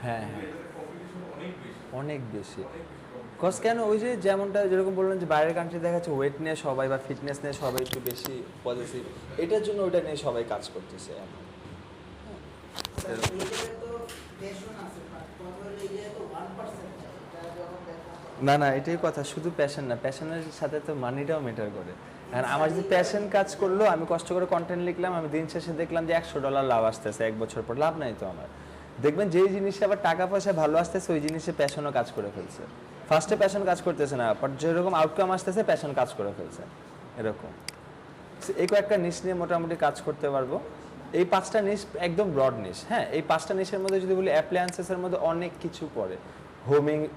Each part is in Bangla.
হ্যাঁ হ্যাঁ অনেক বেশি কজ কেন ওই যে যেমনটা যেরকম বললেন যে বাইরের কান্ট্রি দেখা যাচ্ছে ওয়েট নিয়ে সবাই বা ফিটনেস নিয়ে সবাই একটু বেশি পজিটিভ, এটার জন্য ওইটা নিয়ে সবাই কাজ করতেছে এখন। না না এটাই কথা, শুধু প্যাশন না, প্যাশনের সাথে তো মানিটাও ম্যাটার করে। আর আমার যদি প্যাশন কাজ করলো, আমি কষ্ট করে কন্টেন্ট লিখলাম, আমি দিন শেষে দেখলাম যে $100 লাভ আসতেছে এক বছর পর, লাভ নাই তো আমার। দেখবেন যেই জিনিসে আবার টাকা পয়সা ভালো আসতেছে ওই জিনিসে প্যাশনও কাজ করে ফেলছে। ফার্স্টে প্যাশন কাজ করতেছে না, বাট যেরকম আউটকাম আসতেছে প্যাশন কাজ করে ফেলছে এরকম। এই কয়েকটা নিশ নিয়ে মোটামুটি কাজ করতে পারবো। এই 5টা নিশ একদম ব্রড নিশ। হ্যাঁ, এই 5টা নিশের মধ্যে যদি বলি অ্যাপ্লায়েন্সেসের মধ্যে অনেক কিছু পড়ে,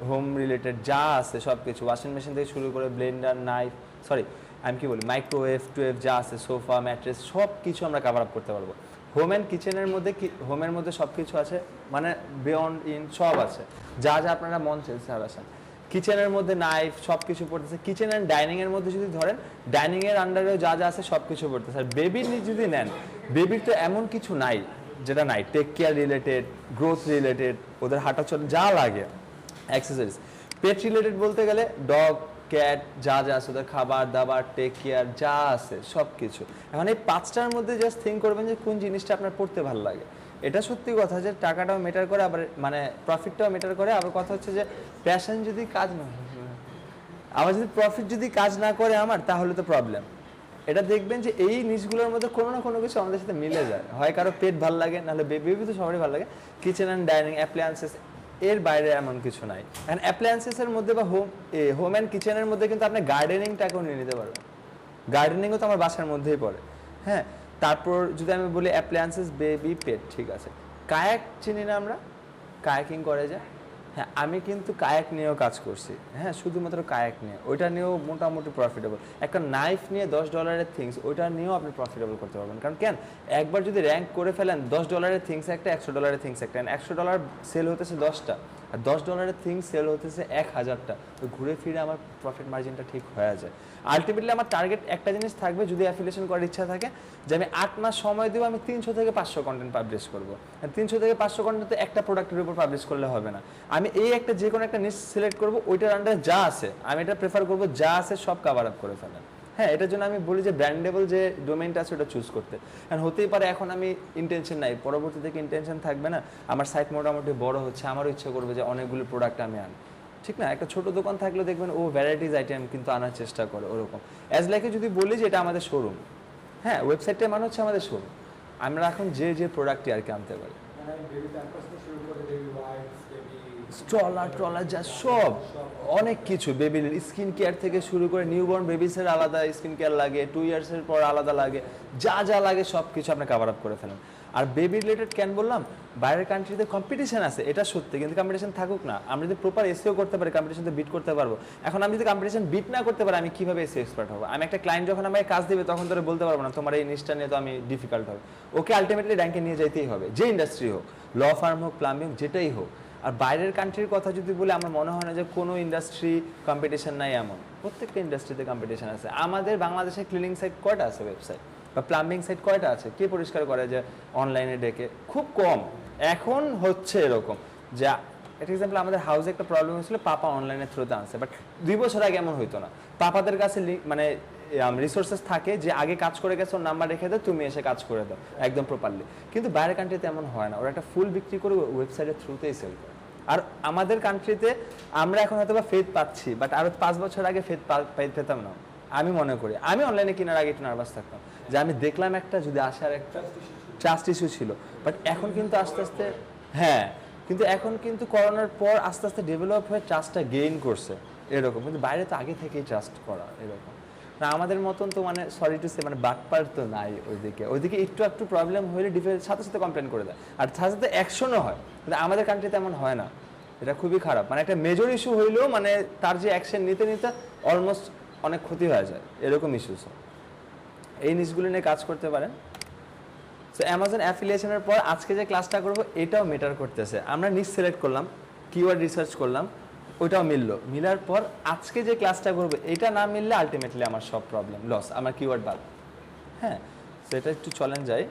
হোম রিলেটেড যা আছে সব কিছু, ওয়াশিং মেশিন থেকে শুরু করে ব্লেন্ডার, নাইফ, সরি আমি কি বলি, মাইক্রোওয়েভ টুয়েভ যা আছে, সোফা, ম্যাট্রেস, সব কিছু আমরা কভার আপ করতে পারবো। হোম অ্যান্ড কিচেনের মধ্যে হোমের মধ্যে সব কিছু আছে, মানে বিয়ন্ড ইন সব আছে, যা যা আপনারা মন চাইছে আর আসেন। কিচেনের মধ্যে নাইফ সব কিছু পড়তেছে। কিচেন অ্যান্ড ডাইনিংয়ের মধ্যে যদি ধরেন, ডাইনিংয়ের আন্ডারেও যা যা আছে সব কিছু পড়তেছে। আর বেবির যদি নেন, বেবির তো এমন কিছু নাই যেটা নাই, take care related, growth related, ওদের হাঁটা চলা যা লাগে, অ্যাক্সেসরিজ। পেট রিলেটেড বলতে গেলে ডগ, ক্যাট যা যা আছে, ওদের খাবার দাবার, টেক কেয়ার যা আছে সব কিছু। এখন এই 5টার মধ্যে জাস্ট থিঙ্ক করবেন যে কোন জিনিসটা আপনার পড়তে ভালো লাগে। এটা সত্যি কথা যে টাকাটাও ম্যাটার করে, আবার মানে প্রফিটটাও ম্যাটার করে। আবার কথা হচ্ছে যে প্যাশন যদি কাজ না, আমার যদি প্রফিট যদি কাজ না করে আমার, তাহলে তো প্রবলেম। এটা দেখবেন যে এই নিশগুলোর মধ্যে কোনো না কোনো কিছু আমাদের সাথে মিলে যায়, হয় কারো পেট ভালো লাগে, নাহলে বেবি তো সবারই ভালো লাগে। কিচেন অ্যান্ড ডাইনিং, অ্যাপ্লায়েন্সেস, এর বাইরে এমন কিছু নাই। অ্যান্ড অ্যাপ্লায়েন্সেসের মধ্যে বা হোম অ্যান্ড কিচেনের মধ্যে কিন্তু আপনি গার্ডেনিংটাকেও নিয়ে নিতে পারবেন। গার্ডেনিংও তো আমার বাসার মধ্যেই পড়ে। হ্যাঁ, তারপর যদি আমি বলি অ্যাপ্লায়েন্সেস, বেবি, পেট, ঠিক আছে। কায়াক চিনি না আমরা, কায়াকিং করে যায়। হ্যাঁ, আমি কিন্তু কায়াক নিয়েও কাজ করছি। হ্যাঁ, শুধুমাত্র কায়াক নিয়ে, ওইটা নিয়েও মোটামুটি প্রফিটেবল। একটা নাইফ নিয়ে $10 থিংস, ওইটা নিয়েও আপনি প্রফিটেবল করতে পারবেন। কারণ কেন, একবার যদি র্যাঙ্ক করে ফেলেন, $10 থিংস একটা, $100 থিংস একটা, $100 সেল হতেছে 10টা, আর $10 থিংস সেল হতেছে 1000টা, তো ঘুরে ফিরে আমার প্রফিট মার্জিনটা ঠিক হয়ে যায়। আলটিমেটলি আমার টার্গেট একটা জিনিস থাকবে, যদি অ্যাফিলিয়েশন করার ইচ্ছা থাকে, যে আমি 8 মাস সময় দেবো, আমি 300 থেকে 500 কন্টেন্ট পাবলিশ করবো। 300 থেকে 500 কন্টেন্ট তো একটা প্রোডাক্টের উপর পাবলিশ করলে হবে না। আমি এই একটা যে কোনো একটা নিশ সিলেক্ট করবো, ওইটার আন্ডারে যা আছে আমি এটা প্রেফার করবো, যা আছে সব কভার আপ করে ফেলেন। হ্যাঁ, এটার জন্য আমি বলি যে ব্র্যান্ডেবল যে ডোমেইনটা আছে ওটা চুজ করতে। কারণ হতেই পারে এখন আমি ইন্টেনশন নাই, পরবর্তী থেকে ইন্টেনশন থাকবে না, আমার সাইট মোটামুটি বড় হচ্ছে, আমারও ইচ্ছা করবে যে অনেকগুলো প্রোডাক্ট আমি আনি, ঠিক না? একটা ছোট দোকান থাকলে দেখবেন ও ভ্যারাইটিস আইটেম কিন্তু আনার চেষ্টা করে ওরকম। অ্যাজ লাইকে যদি বলি যে এটা আমাদের শোরুম, হ্যাঁ, ওয়েবসাইটটা মানে হচ্ছে আমাদের শোরুম, আমরা এখন যে যে প্রোডাক্টই আর কি আনতে পারি, স্ট্রলার ট্রলার যা সব, অনেক কিছু, বেবির স্কিন কেয়ার থেকে শুরু করে, নিউবর্ন বেবিসের আলাদা স্কিন কেয়ার লাগে, 2 ইয়ার্সের পর আলাদা লাগে, যা যা লাগে সব কিছু আপনি কভার আপ করে ফেলেন। আর বেবি রিলেটেড কেন বললাম, বাইরের কান্ট্রিতে কম্পিটিশন আছে, এটা সত্যি, কিন্তু কম্পিটিশন থাকুক না, আমরা যদি প্রপার এসিও করতে পারি কম্পিটিশনতে বিট করতে পারবো। এখন আমি যদি কম্পিটিশন বিট না করতে পারি, আমি কিভাবে এসিও এক্সপার্ট হবো? আমি একটা ক্লায়েন্ট যখন আমাকে কাজ দেবে, তখন ধরে বলতে পারবো না তোমার এই নিশটা নিয়ে তো আমি ডিফিকাল্ট হবে। ওকে আলটিমেটলি র্যাঙ্কে নিয়ে যেতেই হবে, যে ইন্ডাস্ট্রি হোক, ল ফার্ম হোক, প্লাম্বিং, যেটাই হোক। আর বাইরের কান্ট্রির কথা যদি বলি, আমার মনে হয় না যে কোনো ইন্ডাস্ট্রি কম্পিটিশন নাই এমন, প্রত্যেকটা ইন্ডাস্ট্রিতে কম্পিটিশন আছে। আমাদের বাংলাদেশে ক্লিনিং সাইট কয়টা আছে ওয়েবসাইট, বা প্লাম্বিং সাইট কয়টা আছে, কে পরিষ্কার করে যে অনলাইনে ডেকে? খুব কম। এখন হচ্ছে এরকম যে, একটা এক্সাম্পল, আমাদের হাউসে একটা প্রবলেম হয়েছিল, পাপা অনলাইনের থ্রুতে আনছে, বাট 2 বছর আগে এমন হইতো না। পাপাদের কাছে মানে রিসোর্সেস থাকে যে আগে কাজ করে গেছে, ওর নাম্বার রেখে দাও, তুমি এসে কাজ করে দাও একদম প্রপারলি। কিন্তু বাইরের কান্ট্রিতে এমন হয় না, ওরা একটা ফুল বিক্রি করে ওয়েবসাইটের থ্রুতেই সেল করে। আর আমাদের কান্ট্রিতে আমরা এখন হয়তো বা ফেথ পাচ্ছি, বাট আরো 5 বছর আগে ফেথ পেতাম না। আমি মনে করি, আমি অনলাইনে কেনার আগে একটু নার্ভাস থাকতাম, যে আমি দেখলাম একটা, যদি আসার একটা ট্রাস্ট ইস্যু ছিল। বাট এখন কিন্তু আস্তে আস্তে, হ্যাঁ, কিন্তু এখন কিন্তু করোনার পর আস্তে আস্তে ডেভেলপ হয়ে ট্রাস্টটা গেইন করছে এরকম। কিন্তু বাইরে তো আগে থেকেই ট্রাস্ট করা এরকম না, আমাদের মতন তো মানে সরি টু সে মানে বাটপার তো নাই ওইদিকে একটু প্রবলেম হলে ডিফেন্স সাথে সাথে কমপ্লেন করে দেয়, আর সাথে সাথে অ্যাকশনও হয়। কিন্তু আমাদের কান্ট্রিতে এমন হয় না, এটা খুবই খারাপ। মানে একটা মেজর ইস্যু হইলেও মানে তার যে অ্যাকশন নিতে নিতে অলমোস্ট অনেক ক্ষতি হয়ে যায়, এরকম ইস্যুস। এই নিউজগুলো নিয়ে কাজ করতে পারেন। সো অ্যামাজন অ্যাফিলিয়েশনের পর আজকে যে ক্লাসটা করবো এটাও ম্যাটার করতেছে। আমরা নিজ সিলেক্ট করলাম, কিওয়ার্ড রিসার্চ করলাম, ওইটাও মিললো, মিলার পর আজকে যে ক্লাসটা করবো এটা না মিললে আলটিমেটলি আমার সব প্রবলেম লস, আমার কিওয়ার্ড বাদ। হ্যাঁ, সেটা একটু চলেন যাই।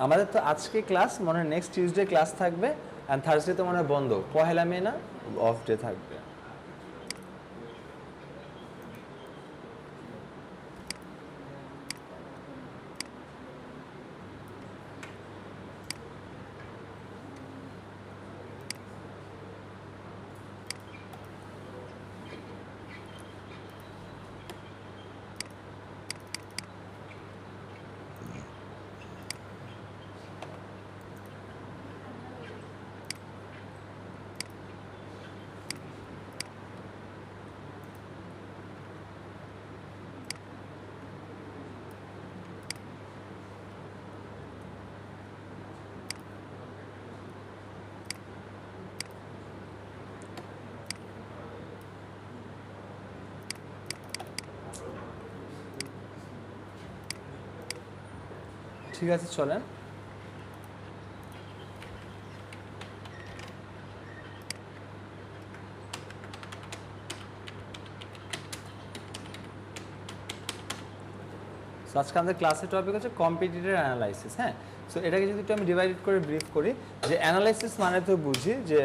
আমাদের তো আজকে ক্লাস, মনে হয় নেক্সট টিউসডে ক্লাস থাকবে, অ্যান্ড থার্সডে তো মনে হয় বন্ধ, পহেলা মে না অফ ডে থাকবে। ঠিক আছে, চলেন। সো আজকে আমাদের ক্লাসের টপিক হচ্ছে কম্পিটিটর অ্যানালাইসিস। হ্যাঁ, সো এটাকে যদি একটু আমি ডিভাইডেড করে ব্রিফ করি, যে অ্যানালাইসিস মানে তো বুঝি যে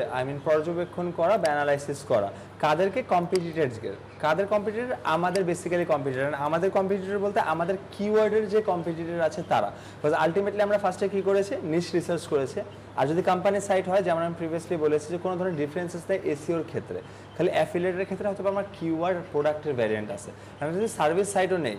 পর্যবেক্ষণ করা বা অ্যানালাইসিস করা। কাদেরকে? কম্পিটিটরসকে। কাদের কম্পিটিটর? আমাদের বেসিক্যালি কম্পিটিটর। আমাদের কম্পিটিটর বলতে আমাদের কিওয়ার্ডের যে কম্পিটিটর আছে তারা। বিকজ আলটিমেটলি আমরা ফার্স্টে কী করেছি? নিশ রিসার্চ করেছে। আর যদি কোম্পানির সাইট হয়, যেমন আমি প্রিভিয়াসলি বলেছি যে কোনো ধরনের ডিফারেন্সেস নেই এসিওর ক্ষেত্রে, খালি অ্যাফিলিয়েটের ক্ষেত্রে হয়তো আমার কিওয়ার্ড প্রোডাক্টের ভ্যারিয়েন্ট আছে। আমি যদি সার্ভিস সাইটও নেই,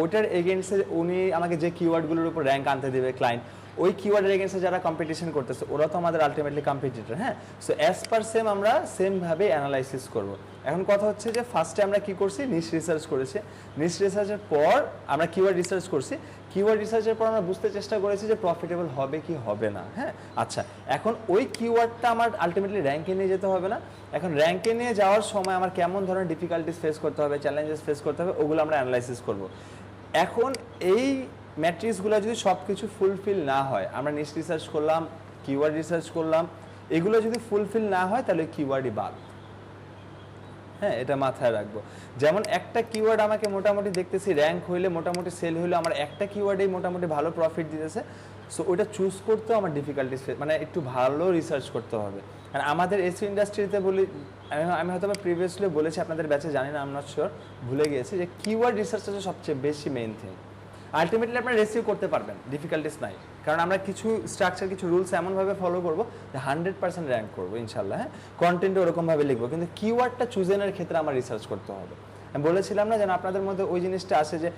ওটার এগেনস্টে উনি আমাকে যে কিওয়ার্ডগুলোর উপর র্যাঙ্ক আনতে দেবে ক্লায়েন্ট, ওই কিওয়ার্ডের এগেনস্টে যারা কম্পিটিশন করতেছে ওরা তো আমাদের আলটিমেটলি কম্পিটিটর। হ্যাঁ, সো অ্যাজ পার সেম আমরা সেমভাবে অ্যানালাইসিস করব। এখন কথা হচ্ছে যে ফার্স্টে আমরা কি করছি? নিশ রিসার্চ করেছি। নিশ রিসার্চের পর আমরা কিওয়ার্ড রিসার্চ করছি। কিওয়ার্ড রিসার্চের পর আমরা বুঝতে চেষ্টা করেছি যে প্রফিটেবল হবে কি হবে না। হ্যাঁ, আচ্ছা, এখন ওই কিওয়ার্ডটা আমার আলটিমেটলি র্যাঙ্কে নিয়ে যেতে হবে না? এখন র্যাঙ্কে নিয়ে যাওয়ার সময় আমার কেমন ধরনের ডিফিকাল্টিস ফেস করতে হবে, চ্যালেঞ্জেস ফেস করতে হবে, ওগুলো আমরা অ্যানালাইসিস করব। এখন এই ম্যাট্রিক্সগুলো যদি সব কিছু ফুলফিল না হয়, আমরা নিশ রিসার্চ করলাম, কিওয়ার্ড রিসার্চ করলাম, এগুলো যদি ফুলফিল না হয় তাহলে কিওয়ার্ডই বাদ। হ্যাঁ, এটা মাথায় রাখবো। যেমন একটা কিওয়ার্ড আমাকে মোটামুটি দেখতেছি র্যাঙ্ক হইলে, মোটামুটি সেল হইলে, আমার একটা কিওয়ার্ডেই মোটামুটি ভালো প্রফিট দিতেছে, সো ওইটা চুজ করতেও আমার ডিফিকাল্টিস, মানে একটু ভালো রিসার্চ করতে হবে। আর আমাদের এসি ইন্ডাস্ট্রিতে বলি, আমি হয়তো প্রিভিয়াসলি বলেছি আপনাদের ব্যাচে, জানি না, আই এম নট শিওর, ভুলে গিয়েছি, যে কিওয়ার্ড রিসার্চ হচ্ছে সবচেয়ে বেশি মেইন থিং। আলটিমেটলি আপনারা রেসিভ করতে পারবেন, ডিফিকাল্টিস নাই, কারণ আমরা কিছু স্ট্রাকচার, কিছু রুলস এমনভাবে ফলো করবো যে 100% র্যাঙ্ক করবো ইনশাল্লাহ। হ্যাঁ, কন্টেন্টে ওরকমভাবে লিখবো, কিন্তু কিওয়ার্ডটা চুজেনের ক্ষেত্রে আমার রিসার্চ করতে হবে। আমি বলেছিলাম না যেন আপনাদের মধ্যে ওই জিনিসটা আসে যে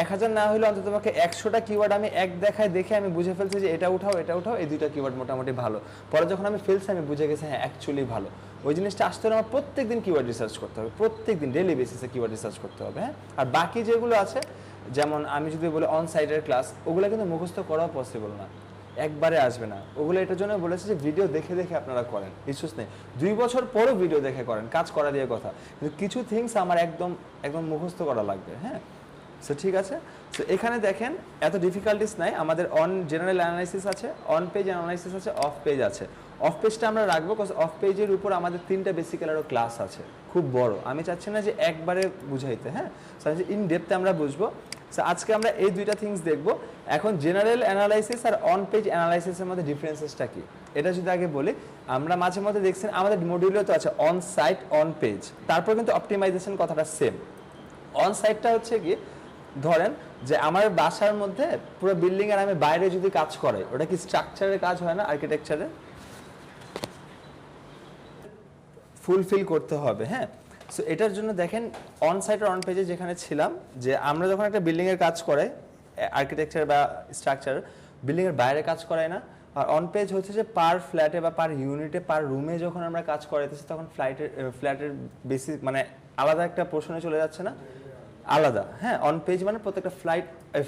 1000 না হলে অন্তত পক্ষে 100টা কিওয়ার্ড আমি এক দেখায় দেখে আমি বুঝে ফেলছি যে এটা উঠাও, এটা উঠাও, এই দুইটা কিওয়ার্ড মোটামুটি ভালো। পরে যখন আমি ফেলছি আমি বুঝে গেছি হ্যাঁ অ্যাকচুয়ালি ভালো। ওই জিনিসটা আসতে হলে আমার প্রত্যেকদিন কিওয়ার্ড রিসার্চ করতে হবে, প্রত্যেকদিন ডেইলি বেসিসে কিওয়ার্ড রিসার্চ করতে হবে। হ্যাঁ, আর বাকি যেগুলো আছে, যেমন আমি যদি বলি অন সাইটের ক্লাস, ওগুলো কিন্তু মুখস্থ করাও পসিবল না, একবারে আসবে না ওগুলো। এটার জন্য বলেছে যে ভিডিও দেখে দেখে আপনারা করেন, ইস্যুস নেই, 2 বছর পরও ভিডিও দেখে করেন, কাজ করা দিয়ে কথা, কিন্তু কিছু থিংস আমার একদম একদম মুখস্থ করা লাগবে। হ্যাঁ, সো ঠিক আছে। সো এখানে দেখেন এত ডিফিকাল্টিস নাই, আমাদের অন জেনারেল অ্যানালাইসিস আছে, অন পেজ অ্যানালাইসিস আছে, অফ পেজ আছে। অফ পেজটা আমরা রাখবো, বিকজ অফ পেজের উপর আমাদের 3টা বেসিক্যাল আরও ক্লাস আছে, খুব বড়, আমি চাচ্ছি না যে একবারে বুঝাইতে। হ্যাঁ, ইন ডেপথে আমরা বুঝবো। সো আজকে আমরা এই 2টা থিংস দেখবো। এখন জেনারেল অ্যানালাইসিস আর অন পেজ অ্যানালাইসিসের মধ্যে ডিফারেন্সেসটা কি, এটা যদি আগে বলি, আমরা মাঝে মধ্যে দেখছেন আমাদের মডিউলে তো আছে অন সাইট, অন পেজ, তারপর কিন্তু অপটিমাইজেশন কথাটা সেম। অন সাইটটা হচ্ছে কি, ধরেন যে আমার বাসার মধ্যে পুরো বিল্ডিং এর আমি বাইরে যদি কাজ করে, ওটা কি স্ট্রাকচারের কাজ হয় না, আর্কিটেকচারে ফুলফিল করতে হবে। হ্যাঁ, সো এটার জন্য দেখেন অন সাইট আর অন পেজে যেখানে ছিলাম, যে আমরা যখন একটা বিল্ডিং এর কাজ করে, আর্কিটেকচার বা স্ট্রাকচার, বিল্ডিং এর বাইরে কাজ করাই না। আর অন পেজ হচ্ছে যে পার ফ্ল্যাটে বা পার ইউনিটে, পার রুমে যখন আমরা কাজ করাইতেছি, তখন ফ্ল্যাটের বেসিক মানে আলাদা একটা পোর্শনে চলে যাচ্ছে না, আলাদা। হ্যাঁ, অন পেজ মানে প্রত্যেকটা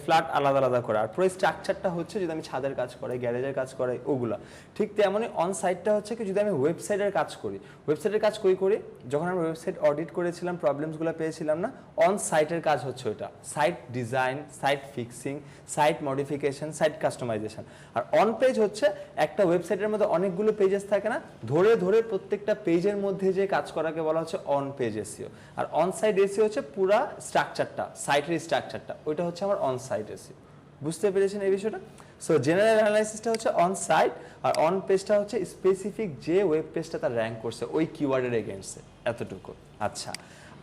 ফ্ল্যাট আলাদা আলাদা করে, আর পুরো স্ট্রাকচারটা হচ্ছে যদি আমি ছাদের কাজ করাই, গ্যারেজের কাজ করাই, ওগুলা। ঠিক তেমনই অন সাইটটা হচ্ছে কি, যদি আমি ওয়েবসাইটের কাজ করি, ওয়েবসাইটের কাজ করি যখন আমরা ওয়েবসাইট অডিট করেছিলাম, প্রবলেমসগুলো পেয়েছিলাম না, অন সাইটের কাজ হচ্ছে ওটা, site design, site fixing, site modification, site customisation. আর অন পেজ হচ্ছে একটা ওয়েবসাইটের মধ্যে অনেকগুলো পেজেস থাকে না, ধরে ধরে প্রত্যেকটা পেজের মধ্যে যে কাজ করাকে বলা হচ্ছে অন পেজ এসইও। আর অন সাইট এসইও হচ্ছে পুরা স্ট্রাকচারটা, সাইটের স্ট্রাকচারটা, ওইটা হচ্ছে আমার অন সাইট এসইও। বুঝতে পেরেছেন এই বিষয়টা? সো জেনারেল অ্যানালাইসিসটা হচ্ছে অন সাইট, আর অন পেজটা হচ্ছে স্পেসিফিক যে ওয়েব পেজটা তার র্যাঙ্ক করছে ওই কিওয়ার্ডের এগেইনস্টে, এতটুকু। আচ্ছা,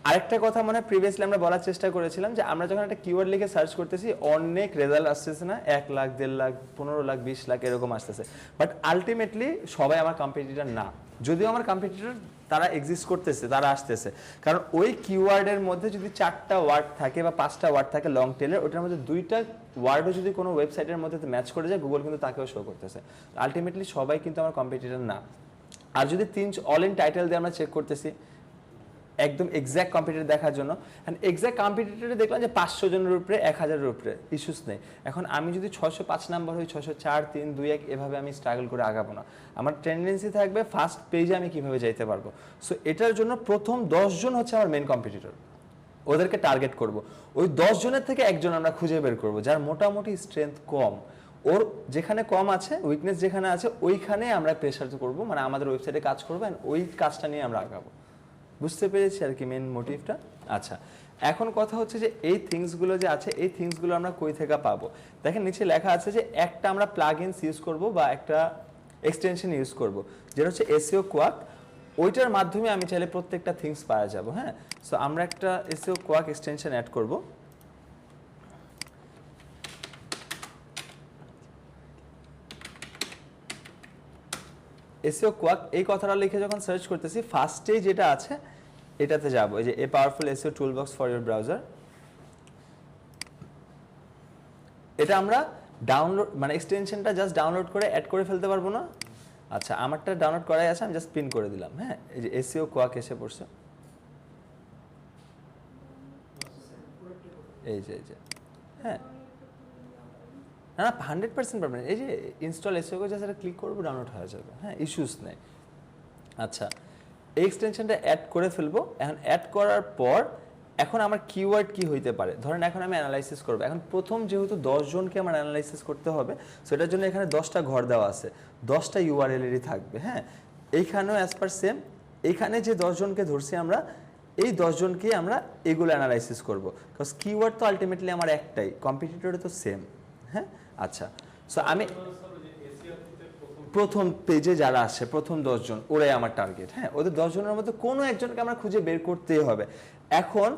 আরেকটা কথা মনে হয় প্রিভিয়াসলি আমরা বলার চেষ্টা করেছিলাম যে আমরা যখন একটা কিওয়ার্ড লিখে সার্চ করতেছি অনেক রেজাল্ট আসতেছে না, 1 লাখ 1.5 লাখ 15 লাখ 20 লাখ এরকম আসতেছে, বাট আলটিমেটলি সবাই আমার কম্পিটিটর না। যদিও আমার কম্পিটিটর তারা এক্সিস্ট করতেছে, তারা আসতেছে, কারণ ওই কিওয়ার্ডের মধ্যে যদি 4টা ওয়ার্ড থাকে বা 5টা ওয়ার্ড থাকে লং টেলের, ওটার মধ্যে 2টা ওয়ার্ডও যদি কোনো ওয়েবসাইটের মধ্যে ম্যাচ করে যায়, গুগল কিন্তু তাকেও শো করতেছে। আলটিমেটলি সবাই কিন্তু আমার কম্পিটিটর না। আর যদি অল ইন টাইটেল দিয়ে আমরা চেক করতেছি একদম এক্স্যাক্ট কম্পিটিটর দেখার জন্য, অ্যান্ড এক্স্যাক্ট কম্পিটিটরে দেখলাম যে 500 জনের উপরে, 1000-এর উপরে, ইস্যুস নেই। এখন আমি যদি 605 নাম্বার হই, 604, 3, 2, 1 এভাবে আমি স্ট্রাগল করে আগাবো না। আমার টেন্ডেন্সি থাকবে ফার্স্ট পেজে আমি কিভাবে যাইতে পারবো। সো এটার জন্য প্রথম 10 জন হচ্ছে আমার মেন কম্পিটিটর, ওদেরকে টার্গেট করব। ওই 10 জনের থেকে একজন আমরা খুঁজে বের করব যার মোটামুটি স্ট্রেংথ কম, ওর যেখানে কম আছে, উইকনেস যেখানে আছে, ওইখানে আমরা প্রেশার করব, মানে আমাদের ওয়েবসাইটে কাজ করবো, অ্যান্ড ওই কাজটা নিয়ে আমরা আগাবো। বুঝতে পেরেছি আর কি মেন মোটিভটা? আচ্ছা, এখন কথা হচ্ছে যে এই থিংসগুলো যে আছে, এই থিংসগুলো আমরা কই থেকে পাবো? দেখেন নিচে লেখা আছে যে একটা আমরা প্লাগইনস ইউজ করব বা একটা এক্সটেনশন ইউজ করব, যেটা হচ্ছে এসইও কোয়াক। ওইটার মাধ্যমে আমি চাইলে প্রত্যেকটা থিংস পাওয়া যাব। হ্যাঁ, সো আমরা একটা এসইও কোয়াক এক্সটেনশন অ্যাড করব। এসইও কোয়াক এই কথাটা লিখে যখন সার্চ করতেছি, ফার্স্টেই যেটা আছে এটাতে যাব, এই যে a powerful SEO toolbox for your browser. এটা আমরা ডাউনলোড, মানে এক্সটেনশনটা জাস্ট ডাউনলোড করে অ্যাড করে ফেলতে পারবো না? আচ্ছা, আমারটা ডাউনলোড করাই আছে, আমি জাস্ট পিন করে দিলাম। হ্যাঁ, এই যে এসইও কোয়াক এসে পড়ছে, এই যে হ্যাঁ, না 100% পারবেন। এই যে ইনস্টল এসইও জাস্ট এটা ক্লিক করবো, ডাউনলোড হয়ে যাবে। হ্যাঁ, ইস্যুস নেই। আচ্ছা, এই এক্সটেনশনটা অ্যাড করে ফেলবো। এখন অ্যাড করার পর এখন আমার কিওয়ার্ড কি হইতে পারে, ধরেন এখন আমি অ্যানালাইসিস করবো। এখন প্রথম যেহেতু 10 জনকে আমার অ্যানালাইসিস করতে হবে, সেটার জন্য এখানে 10টা ঘর দেওয়া আছে, 10টা ইউআরএলেরই থাকবে। হ্যাঁ, এইখানেও অ্যাজ পার সেম, এইখানে যে 10 জনকে ধরছি আমরা, এই 10 জনকেই আমরা এগুলো অ্যানালাইসিস করবো, বিকজ কিওয়ার্ড তো আলটিমেটলি আমার একটাই, কম্পিটিটরে তো সেম। হ্যাঁ, আচ্ছা, সো আমি প্রথম পেজে যারা আসে প্রথম 10 জন, ওরাই আমার টার্গেট। হ্যাঁ, ওদের 10 জনের মধ্যে কোনো একজনকে আমরা খুঁজে বের করতেই হবে। এখন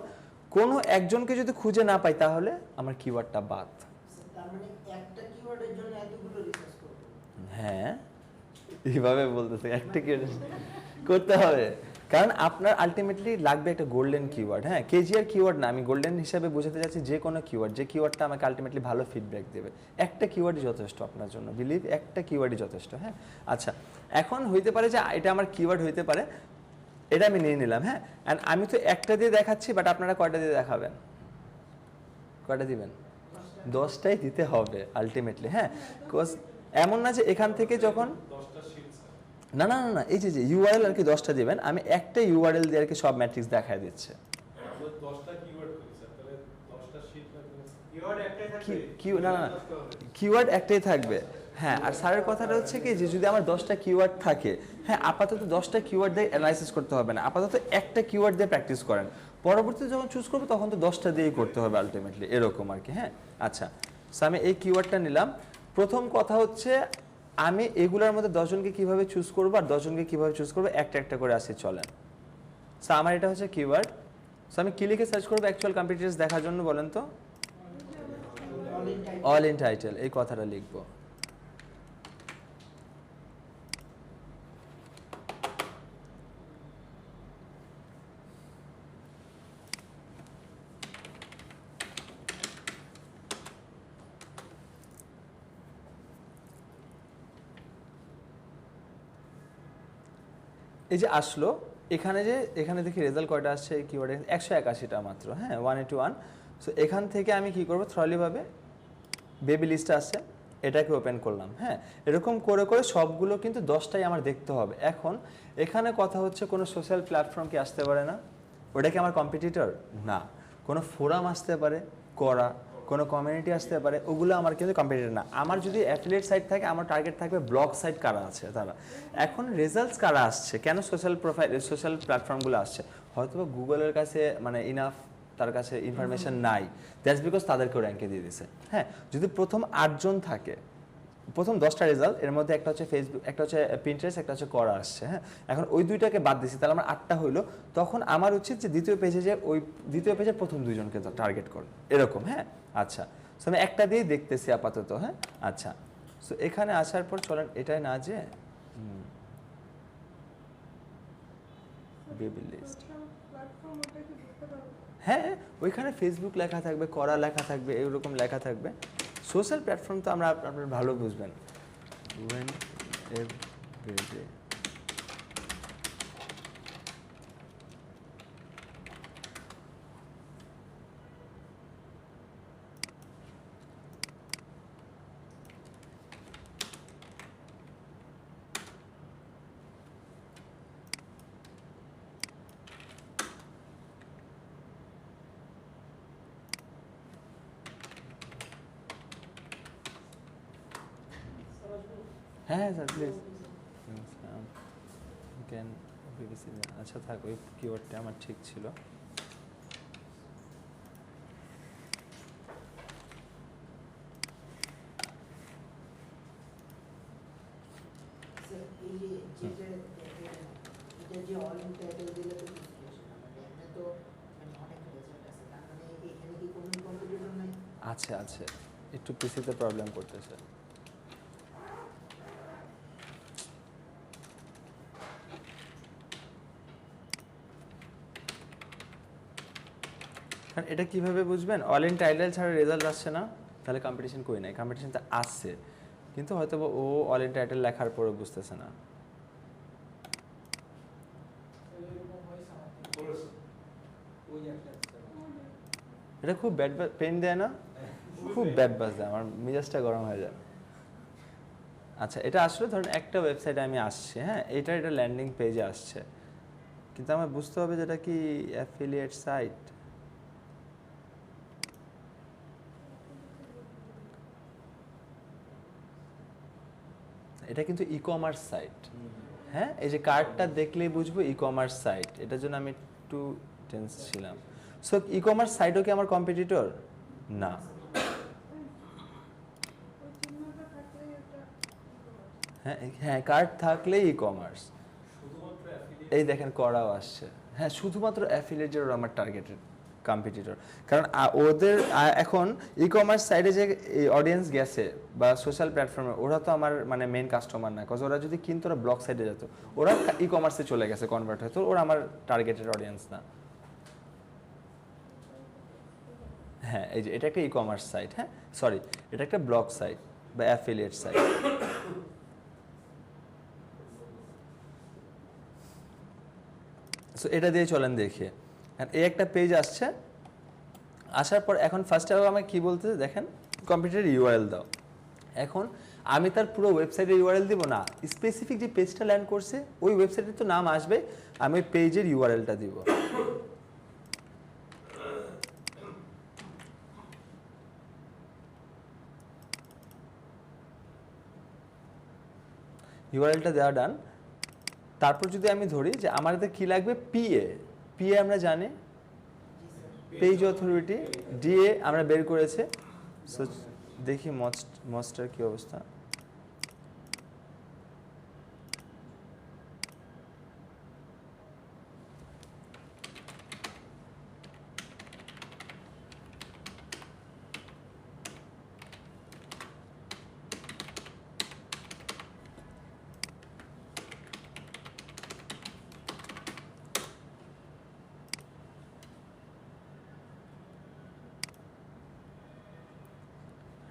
কোনো একজনকে যদি খুঁজে না পাই, তাহলে আমার কিওয়ার্ডটা বাদ। তার মানে একটা কিওয়ার্ডের জন্য এতগুলো রিসার্চ করব? হ্যাঁ, এইভাবে বলতেছে, একটা কিওয়ার্ড করতে হবে, কারণ আপনার আলটিমেটলি লাগবে একটা গোল্ডেন কিওয়ার্ড। হ্যাঁ, কেজিআর কিওয়ার্ড না, আমি গোল্ডেন হিসাবে বোঝাতে যাচ্ছি যে কোনো কিওয়ার্ড, যে কিওয়ার্ডটা আমাকে আলটিমেটলি ভালো ফিডব্যাক দেবে। একটা কিওয়ার্ডই যথেষ্ট আপনার জন্য, বিলিভ, একটা কিওয়ার্ডই যথেষ্ট। হ্যাঁ, আচ্ছা, এখন হইতে পারে যে এটা আমার কিওয়ার্ড হইতে পারে, এটা আমি নিয়ে নিলাম। হ্যাঁ, অ্যান্ড আমি তো একটা দিয়ে দেখাচ্ছি, বাট আপনারা কয়টা দিয়ে দেখাবেন? কয়টা দিবেন? 10টাই দিতে হবে আলটিমেটলি। হ্যাঁ, বিকজ এমন না যে এখান থেকে যখন না না না না এই যে ইউআরএল আর কি 10টা দিবেন, আমি একটা ইউআরএল দিয়ে আর কি সব ম্যাট্রিক্স দেখায় দিচ্ছে। না না, কিওয়ার্ড একটাই থাকবে। হ্যাঁ, আর স্যারের কথাটা হচ্ছে কি যে যদি আমার 10টা কিওয়ার্ড থাকে, হ্যাঁ, আপাতত 10টা কিওয়ার্ড দিয়ে অ্যানালাইসিস করতে হবে না, আপাতত একটা কিওয়ার্ড দিয়ে প্র্যাকটিস করেন, পরবর্তীতে যখন চুজ করবো তখন তো 10টা দিয়েই করতে হবে আলটিমেটলি, এরকম আর কি। হ্যাঁ, আচ্ছা, সো আমি এই কিওয়ার্ডটা নিলাম। প্রথম কথা হচ্ছে আমি এগুলোর মধ্যে 10 জনকে কিভাবে চুজ করবো আর 10 জনকে কিভাবে চুজ করবো, একটা একটা করে আসি, চলেন। সো আমার এটা হচ্ছে কিওয়ার্ড। সো আমি কি লিখে সার্চ করবো অ্যাকচুয়াল কম্পিটিটরস দেখার জন্য, বলেন তো? অল ইন টাইটেল, এই কথাটা লিখবো। এই যে আসলো, এখানে দেখি রেজাল্ট কয়টা আসছে কিওয়ার্ডে, 181টা মাত্র। হ্যাঁ, 181। সো এখান থেকে আমি কি করবো, থ্রলিভাবে বেবি লিস্ট আছে, এটাকে ওপেন করলাম। হ্যাঁ, এরকম করে করে সবগুলো কিন্তু 10টাই আমার দেখতে হবে। এখন এখানে কথা হচ্ছে কোনো সোশ্যাল প্ল্যাটফর্ম কি আসতে পারে না? ওটা কি আমার কম্পিটিটর? না। কোনো ফোরাম আসতে পারে করা, কোনো কমিউনিটি আসতে পারে, ওগুলো আমার কিন্তু কম্পিটিটর না। আমার যদি অ্যাফিলিয়েট সাইট থাকে, আমার টার্গেট থাকবে ব্লগ সাইট কারা আছে তারা। এখন রেজাল্টস কারা আসছে, কেন সোশ্যাল প্ল্যাটফর্মগুলো আসছে, হয়তো গুগলের কাছে মানে ইনাফ তার কাছে ইনফরমেশন নাই, দ্যাটস বিকজ তাদেরকেও র্যাঙ্কে দিয়ে দিছে। হ্যাঁ, যদি প্রথম 8 জন থাকে, প্রথম 10টা রেজাল্ট, এর মধ্যে একটা হচ্ছে ফেসবুক, একটা হচ্ছে পিন্টারেস্ট, একটা হচ্ছে করা আসছে। হ্যাঁ, এখন ওই দুইটাকে বাদ দিছি, তাহলে আমার 8টা হইলো। তখন আমার উচিত যে দ্বিতীয় পেজে যে ওই দ্বিতীয় পেজের প্রথম 2 জনকে টার্গেট করো, এরকম। হ্যাঁ, আচ্ছা, সো আমি একটা দিয়েই দেখতেছি আপাতত। হ্যাঁ, আচ্ছা, সো এখানে আসার পর চলেন এটাই না যে বেবি লিস্ট, হ্যাঁ ওইখানে ফেসবুক লেখা থাকবে, করা লেখা থাকবে, এরকম লেখা থাকবে। সোশ্যাল প্ল্যাটফর্ম তো আমরা আপনারা ভালো বুঝবেন। When every day. হ্যাঁ স্যার প্লিজ ক্যান বিবিসি। আচ্ছা থাক, ওই কিওয়ার্ডটা আমার ঠিক ছিল। স্যার এই যে এটা যে অল ইন টাইটেল দিলে তো মানে এখানে তো মানে অনেক রেজাল্ট আছে, তার মানে এখানে কি কোনো কম্পিটিটর নাই? আছে আছে, একটু পিসিতে প্রবলেম করতেছে। কারণ এটা কিভাবে বুঝবেন, অল ইন টাইটেল ছাড়া রেজাল্ট আসছে না, তাহলে কম্পিটিশন কই নাই। কম্পিটিশন তো আসছে, কিন্তু হয়তো ও অল ইন টাইটেল লেখার পরে বুঝতেছে না। এটা খুব ব্যাড পেন দেয় না, খুব ব্যাড বাজ দেয়, আমার মেজাজটা গরম হয়ে যায়। আচ্ছা, এটা আসলে ধরেন একটা ওয়েবসাইটে আমি আসছি, হ্যাঁ এটা ল্যান্ডিং পেজে আসছে, কিন্তু আমার বুঝতে হবে যেটা কি অ্যাফিলিয়েট সাইট। এটা কিন্তু ই কমার্স সাইট। হ্যাঁ, এই যে কার্ডটা দেখলেই বুঝবো ই কমার্স সাইট, এটার জন্য আমি একটু টেন্স ছিলাম। সো ই কমার্স সাইটও কি আমার কম্পিটিটর? না। হ্যাঁ হ্যাঁ, কার্ড থাকলেই ই কমার্স। এই দেখেন করাও আসছে। হ্যাঁ, শুধুমাত্র অ্যাফিলিয়েটের আমার টার্গেটেড কম্পিটিটর। কারণ ওদের এখন ই কমার্স সাইটে যে অডিয়েন্স গেছে বা সোশ্যাল প্ল্যাটফর্মে, ওরা তো আমার মানে মেইন কাস্টমার না, কজ ওরা যদি কিনতো ওরা ব্লগ সাইটে যেত, ওরা ই কমার্সে চলে গেছে কনভার্ট হয়তো, ওরা আমার টার্গেটেড অডিয়েন্স না। হ্যাঁ, এই যে এটা একটা ই কমার্স সাইট, হ্যাঁ সরি, এটা একটা ব্লগ সাইট বা অ্যাফিলিয়েট সাইট। সো এটা দিয়ে চলেন দেখিয়ে। এই একটা পেজ আসছে, আসার পর এখন ফার্স্ট অফ আমাকে কী বলতে দেখেন, কম্পিউটার ইউআরএল দাও। এখন আমি তার পুরো ওয়েবসাইটের ইউআরএল দিব না, স্পেসিফিক যে পেজটা ল্যান্ড করছে ওই ওয়েবসাইটের তো নাম আসবে, আমি ওই পেজের ইউআরএলটা দিব। ইউআরএলটা দেওয়া ডান। তারপর যদি আমি ধরি যে আমাদের কি লাগবে, পিএ। পিএ আমরা জানি পেজ অথরিটি, ডিএ আমরা বের করেছে। সো দেখি মস্টার কি অবস্থা।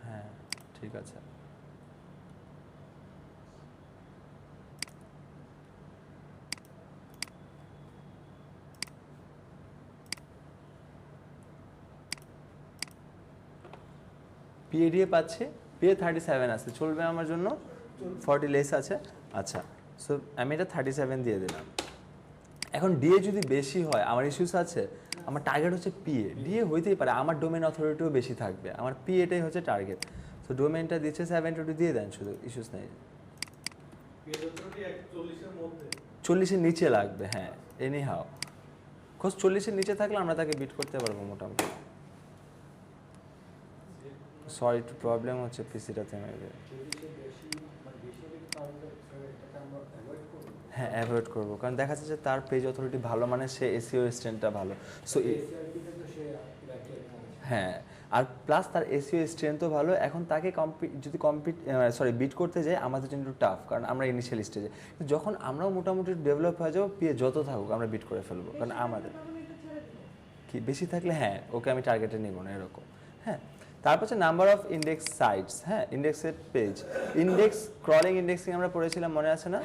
হ্যাঁ ঠিক আছে। পিএডিএ পাচ্ছে, পিএ 37 আছে, চলবে আমার জন্য, 40 লেস আছে। আচ্ছা, সো আমি এটা 37 দিয়ে দিলাম। এখন ডিএ যদি বেশি হয়, আমার ইস্যুস আছে, আমার টার্গেট হচ্ছে পিএ। ডিএ হইতেই পারে, আমার ডোমেন অথরিটিও বেশি থাকবে, আমার পিএটাই হচ্ছে টার্গেট। তো ডোমেনটা দিচ্ছে 72 দিয়ে দেন, শুধু ইস্যুস নেই। 40-এর নিচে লাগবে, হ্যাঁ এনি হাও। খোঁজ 40-এর নিচে থাকলে আমরা তাকে বিট করতে পারবো মোটামুটি। সরি, একটু প্রবলেম হচ্ছে পিসিটাতে মেবি। হ্যাঁ, অ্যাভয়েড করবো, কারণ দেখা যাচ্ছে যে তার পেজ অথরিটি ভালো, মানে সে এসইও স্ট্রেন্থটা ভালো। সো হ্যাঁ, আর প্লাস তার এসইও স্ট্রেন্থও ভালো। এখন তাকে যদি বিট করতে যাই আমাদের জন্য একটু টাফ, কারণ আমরা ইনিশিয়াল স্টেজে। যখন আমরাও মোটামুটি ডেভেলপ হয়ে যাবো, পিএ যত থাকুক আমরা বিট করে ফেলবো, কারণ আমাদের কি বেশি থাকলে হ্যাঁ ওকে আমি টার্গেটে নিব না এরকম। হ্যাঁ, তারপর হচ্ছে নাম্বার অফ ইন্ডেক্স সাইটস। হ্যাঁ, ইন্ডেক্সের পেজ, ইন্ডেক্স ক্রলিং ইন্ডেক্সিং আমরা পড়েছিলাম, মনে আছে না?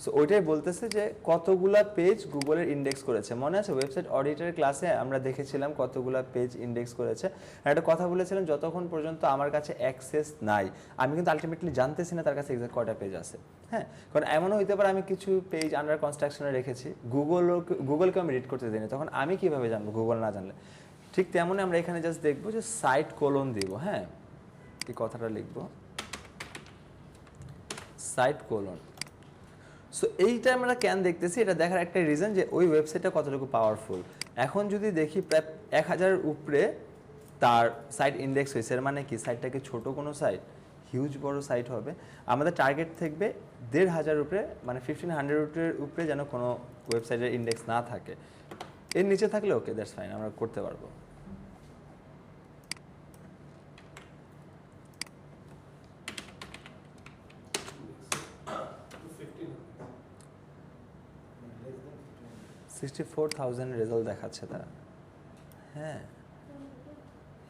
সো ওইটাই বলতেছে যে কতগুলা পেজ গুগলের ইন্ডেক্স করেছে, মনে আছে? ওয়েবসাইট অডিটরের ক্লাসে আমরা দেখেছিলাম কতগুলা পেজ ইন্ডেক্স করেছে। আর একটা কথা বলেছিলাম, যতক্ষণ পর্যন্ত আমার কাছে অ্যাক্সেস নাই আমি কিন্তু আলটিমেটলি জানতেছি না তার কাছে এক্সাক্ট কয়টা পেজ আছে। হ্যাঁ, কারণ এমনও হইতে পারে আমি কিছু পেজ আন্ডার কনস্ট্রাকশনে রেখেছি, গুগলকে আমি রিড করতে দিইনি, তখন আমি কিভাবে জানবো গুগল না জানলে? ঠিক তেমনই আমরা এখানে জাস্ট দেখবো যে সাইট কোলন দিব। হ্যাঁ, এই কথাটা লিখবো, সাইট কোলন। সো এইটা আমরা কেন দেখতেছি, এটা দেখার একটা রিজন যে ওই ওয়েবসাইটটা কতটুকু পাওয়ারফুল। এখন যদি দেখি প্রায় 1000-এর উপরে তার সাইট ইন্ডেক্স হয়েছে, এর মানে কি সাইটটাকে ছোট কোনো সাইট, হিউজ বড় সাইট হবে। আমাদের টার্গেট থাকবে 1500 উপরে, মানে 1500-এর উপরে যেন কোনো ওয়েবসাইটের ইন্ডেক্স না থাকে। এর নিচে থাকলে ওকে, দ্যাটস ফাইন, আমরা করতে পারবো। $64,000 রেজাল্ট দেখাচ্ছে তারা। হ্যাঁ,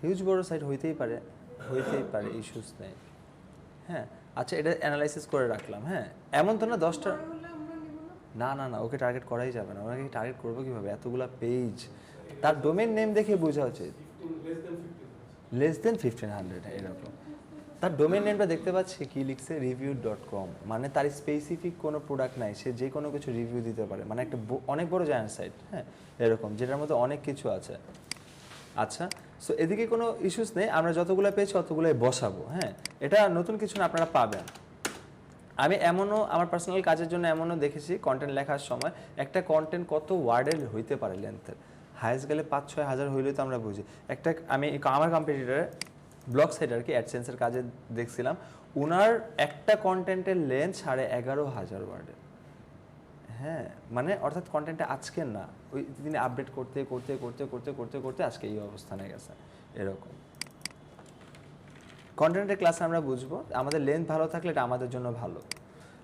হিউজ বড় সাইট হইতেই পারে, ইস্যুস নেই। হ্যাঁ, আচ্ছা, এটা অ্যানালাইসিস করে রাখলাম। হ্যাঁ, এমন তো না 10টা, না না না, ওকে টার্গেট করাই যাবে না। ওকে টার্গেট করবো কিভাবে? এতগুলা পেজ, তার ডোমেন নেম দেখে বোঝা উচিত। লেস দেন 1500, এরকম। তার ডোমেন নেমটা দেখতে পাচ্ছি কি লিখছে, review.com, মানে তার স্পেসিফিক কোনো প্রোডাক্ট নাই, সে যে কোনো কিছু রিভিউ দিতে পারে, মানে একটা অনেক বড় জায়ান্ট সাইট। হ্যাঁ, এরকম, যেটার মধ্যে অনেক কিছু আছে। আচ্ছা, সো এদিকে কোনো ইস্যুস নেই, আমরা যতগুলো পেয়েছি ততগুলোই বসাবো। হ্যাঁ, এটা নতুন কিছু না, আপনারা পাবেন। আমি এমনও আমার পার্সোনাল কাজের জন্য এমনও দেখেছি, কন্টেন্ট লেখার সময় একটা কন্টেন্ট কত ওয়ার্ডের হইতে পারে লেন্থের, হাইস্ট গেলে 5-6 হাজার হইলে তো আমরা বুঝি। আমি আমার কম্পিটিটরে ব্লগ সাইট আর কি, অ্যাডসেন্সের কাজে দেখছিলাম, ওনার একটা কন্টেন্টের লেন্থ 11,500 ওয়ার্ডের। হ্যাঁ, মানে অর্থাৎ কন্টেন্টটা আজকের না, ওই তিনি আপডেট করতে করতে করতে করতে করতে করতে আজকে এই অবস্থানে গেছে। এরকম কন্টেন্টের ক্লাসে আমরা বুঝবো আমাদের লেন্থ ভালো থাকলে এটা আমাদের জন্য ভালো।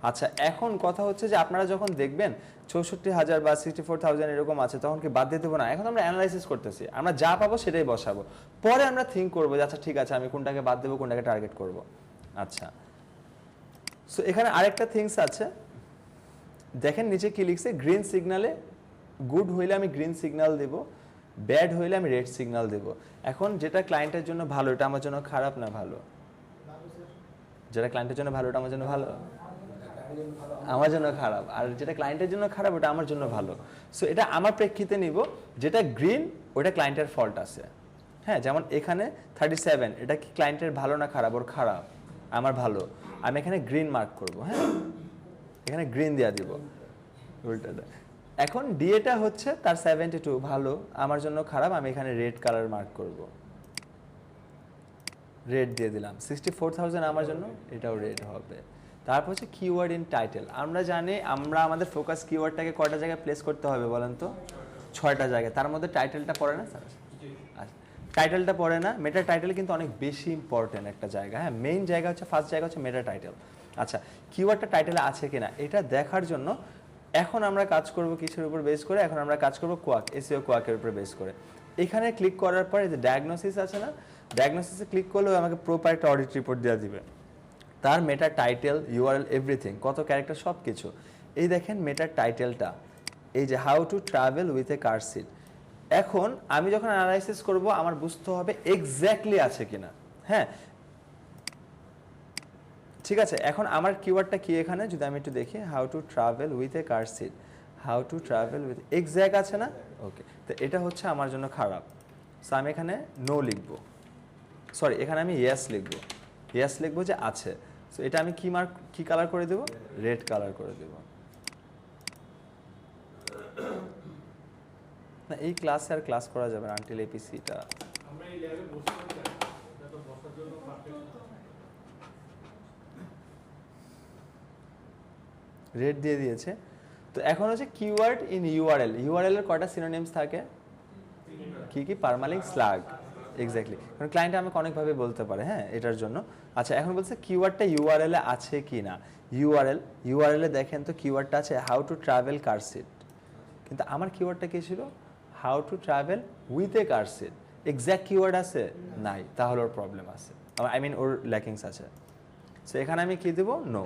আচ্ছা, এখন কথা হচ্ছে যে আপনারা যখন দেখবেন 64,000 বা 64,000 এরকম আছে, তখন কি বাদ দিয়ে দেবো না? এখন আমরা অ্যানালাইসিস করতেছি, আমরা যা পাবো সেটাই বসাবো, পরে আমরা থিঙ্ক করবো যে আচ্ছা ঠিক আছে আমি কোনটাকে বাদ দেবো, কোনটাকে টার্গেট করব। আচ্ছা, সো এখানে আরেকটা থিংস আছে, দেখেন নিচে কি লিখছে, গ্রিন সিগনালে গুড হইলে আমি গ্রিন সিগন্যাল দেব, ব্যাড হইলে আমি রেড সিগন্যাল দেব। এখন যেটা ক্লায়েন্টের জন্য ভালো এটা আমার জন্য খারাপ না ভালো? যেটা ক্লায়েন্টের জন্য ভালো ওটা আমার জন্য ভালো, আমার জন্য খারাপ। আর যেটা ক্লায়েন্টের জন্য খারাপ ওটা আমার জন্য ভালো। সো এটা আমার প্রেক্ষিতে নিব, যেটা গ্রিন ওটা ক্লায়েন্টের ফল্ট আছে। হ্যাঁ, যেমন এখানে 37, এটা কি ক্লায়েন্টের ভালো না খারাপ? ওর খারাপ, আমার ভালো, আমি এখানে গ্রিন মার্ক করব। হ্যাঁ, এখানে গ্রিন দেওয়া দিব উল্টাটা। এখন ডিএটা হচ্ছে তার 72 ভালো, আমার জন্য খারাপ, আমি এখানে রেড কালার মার্ক করব, রেড দিয়ে দিলাম। 64,000 আমার জন্য, এটাও রেড হবে। তারপর হচ্ছে কিওয়ার্ড ইন টাইটেল। আমরা জানি আমরা আমাদের ফোকাস কিওয়ার্ডটাকে কয়টা জায়গায় প্লেস করতে হবে বলেন তো? 6টা জায়গায়। তার মধ্যে টাইটেলটা পড়ে না স্যার? আচ্ছা, টাইটেলটা পড়ে না। মেটা টাইটেল কিন্তু অনেক বেশি ইম্পর্টেন্ট একটা জায়গা। হ্যাঁ, মেইন জায়গা হচ্ছে, ফার্স্ট জায়গা হচ্ছে মেটা টাইটেল। আচ্ছা, কিওয়ার্ডটা টাইটেলে আছে কিনা এটা দেখার জন্য এখন আমরা কাজ করব কিছুর উপর বেস করে, এখন আমরা কাজ করব কোয়াক, এসইও কোয়াকের উপর বেস করে। এখানে ক্লিক করার পর এই যে ডায়াগনোসিস আছে না, ডায়াগনোসিসে ক্লিক করলেও আমাকে প্রপার একটা অডিট রিপোর্ট দেওয়া দিবে, তার মেটা টাইটেল, ইউআরএল, এভরিথিং, কত ক্যারেক্টার, সব কিছু। এই দেখেন মেটার টাইটেলটা, এই যে how to travel with a car seat. এখন আমি যখন অ্যানালাইসিস করব আমার বুঝতে হবে এক্স্যাক্টলি আছে কিনা। হ্যাঁ, ঠিক আছে। এখন আমার কিওয়ার্ডটা কি এখানে যদি আমি একটু দেখি, how to travel with a car seat, how to travel with, exact আছে না? ওকে, তো এটা হচ্ছে আমার জন্য খারাপ। সো আমি এখানে নো লিখবো, সরি এখানে আমি ইয়েস লিখবো, ইয়েস লিখবো যে আছে। সো এটা আমি কি মার্ক, কি কালার করে দেবো? রেড কালার করে দেবো। না এই ক্লাসে আর ক্লাস করা যাবে না আনটিল এপিসিটা আমরা এই ল্যাবে বসে থাকি এটা তো বসার জন্য পারফেক্ট রেট দিয়ে দিয়েছে। তো এখন হচ্ছে কিওয়ার্ড ইন ইউআরএল, ইউআরএল এর কয়টা সিনোনিমস থাকে, কি কি, পারমালিঙ্ক, স্ল্যাগ, এক্স্যাক্টলি, কারণ ক্লায়েন্ট আমাকে অনেকভাবে বলতে পারে হ্যাঁ এটার জন্য। আচ্ছা এখন বলছে কিওয়ার্ডটা ইউআরএল এ আছে কি না, ইউআরএল এ দেখেন তো কিওয়ার্ডটা আছে how to travel car seat, কিন্তু আমার কিওয়ার্ডটা কি ছিল how to travel with a car seat, exact keyword আছে নাই, তাহলে ওর প্রবলেম আছে, আই মিন ওর ল্যাকিংস আছে। সো এখানে আমি কি দেবো, নো,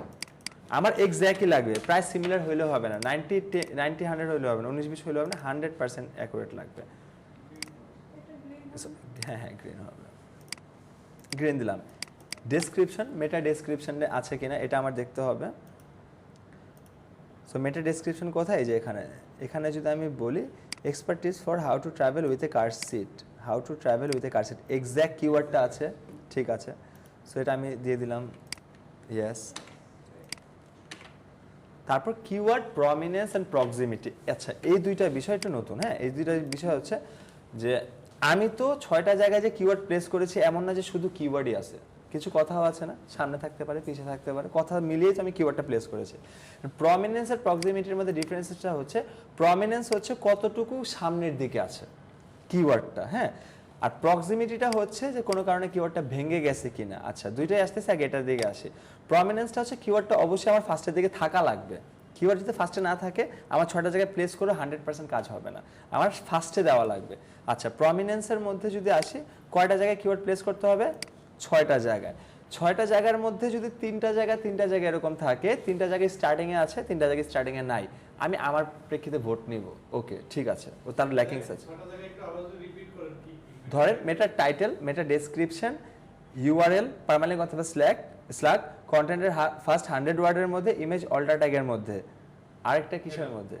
আমার এক্স্যাক্টলি লাগবে, প্রায় সিমিলার হইলেও হবে না, 90-100 হইলেও হবে না, 19-20 হইলেও হবে না, 100% অ্যাকুরেট লাগবে। হ্যাঁ হ্যাঁ গ্রিন হবে, গ্রিন দিলাম। ডেসক্রিপশন, মেটা ডেসক্রিপশনে আছে কিনা এটা আমার দেখতে হবে। সো মেটা ডেসক্রিপশন কোথায়, যে এখানে, এখানে যদি আমি বলি expertise for how to travel with a car seat, how to travel with a car seat, exact কিওয়ার্ডটা আছে, ঠিক আছে। সো এটা আমি দিয়ে দিলাম ইয়েস। তারপর কিওয়ার্ড প্রমিনেন্স অ্যান্ড প্রক্সিমিটি, আচ্ছা এই দুইটা বিষয় একটু নতুন, হ্যাঁ এই দুইটা বিষয় হচ্ছে যে আমি তো 6টা জায়গায় যে কিওয়ার্ড প্লেস করেছি এমন না যে শুধু কিওয়ার্ডই আছে, কিছু কথাও আছে না, সামনে থাকতে পারে পিছিয়ে থাকতে পারে, কথা মিলিয়ে আমি কিওয়ার্ডটা প্লেস করেছি। প্রমিনেন্স আর প্রক্সিমিটির মধ্যে ডিফারেন্সটা হচ্ছে প্রমিনেন্স হচ্ছে কতটুকু সামনের দিকে আছে কিওয়ার্ডটা, হ্যাঁ, আর প্রক্সিমিটিটা হচ্ছে যে কোনো কারণে কিওয়ার্ডটা ভেঙে গেছে কিনা। আচ্ছা দুইটাই আসতেছে, আগে এটার দিকে আসে। প্রমিনেন্সটা হচ্ছে কিওয়ার্ডটা অবশ্যই আমার ফার্স্টের দিকে থাকা লাগবে, কিওয়ার্ড যদি ফার্স্টে না থাকে আমার 6টা জায়গায় প্লেস করে 100% কাজ হবে না, আমার ফার্স্টে দেওয়া লাগবে। আচ্ছা প্রমিনেন্সের মধ্যে যদি আসি, কয়টা জায়গায় কিওয়ার্ড প্লেস করতে হবে, 6টা জায়গায়। 6টা জায়গার মধ্যে যদি 3টা জায়গা এরকম থাকে, 3টা জায়গায় স্টার্টিংয়ে আছে, 3টা জায়গায় স্টার্টিংয়ে নাই, আমি আমার প্রেক্ষিতে ভোট নিব, ওকে ঠিক আছে, ও তার ল্যাকিংস আছে। ছটা জায়গায় একটু আবার রিপিট করেন কি কি ধরেন meta title, meta description, URL, permalink অথবা স্ল্যাগ, কন্টেন্টের ফার্স্ট 100 ওয়ার্ডের মধ্যে, ইমেজ অল্টার ট্যাগের মধ্যে, আরেকটা কিসের মধ্যে,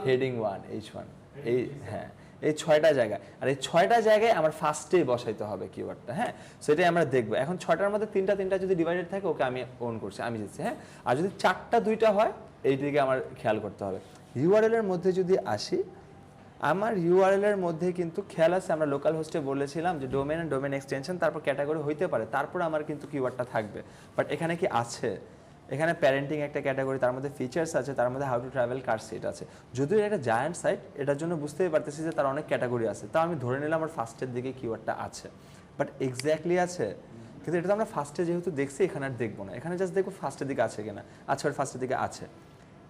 হেডিং 1 H1, এই হ্যাঁ এই 6টা জায়গায়, আর এই 6টা জায়গায় আমার ফার্স্টেই বসাইতে হবে কিওয়ার্ডটা, হ্যাঁ সেটাই আমরা দেখবো। এখন 6টার মধ্যে 3টা যদি ডিভাইডেড থাকে ওকে আমি ওন করছি, আমি জিতছি, হ্যাঁ। আর যদি 4টা 2টা হয় এই দিকে আমার খেয়াল করতে হবে। ইউআরএল এর মধ্যে যদি আসি, আমার ইউআরএল এর মধ্যে কিন্তু খেয়াল আছে, আমরা লোকাল হোস্টে বলেছিলাম যে ডোমেন এন্ড ডোমেন এক্সটেনশন, তারপর ক্যাটাগরি হইতে পারে, তারপর আমার কিন্তু কিওয়ার্ডটা থাকবে, বাট এখানে কি আছে, এখানে প্যারেন্টিং একটা ক্যাটাগরি, তার মধ্যে ফিচার্স আছে, তার মধ্যে how to travel car seat আছে। যদিও এটা একটা জায়ান্ট সাইট, এটার জন্য বুঝতেই পারতেছি যে তার অনেক ক্যাটাগরি আছে, তাও আমি ধরে নিলাম আমার ফার্স্টের দিকে কিওয়ার্ডটা আছে, বাট এক্স্যাক্টলি আছে, কিন্তু এটা তো আমরা ফার্স্টে যেহেতু দেখছি এখানে আর দেখবো না, এখানে জাস্ট দেখবো ফার্স্টের দিকে আছে কিনা। আচ্ছা ওর ফার্স্টের দিকে আছে,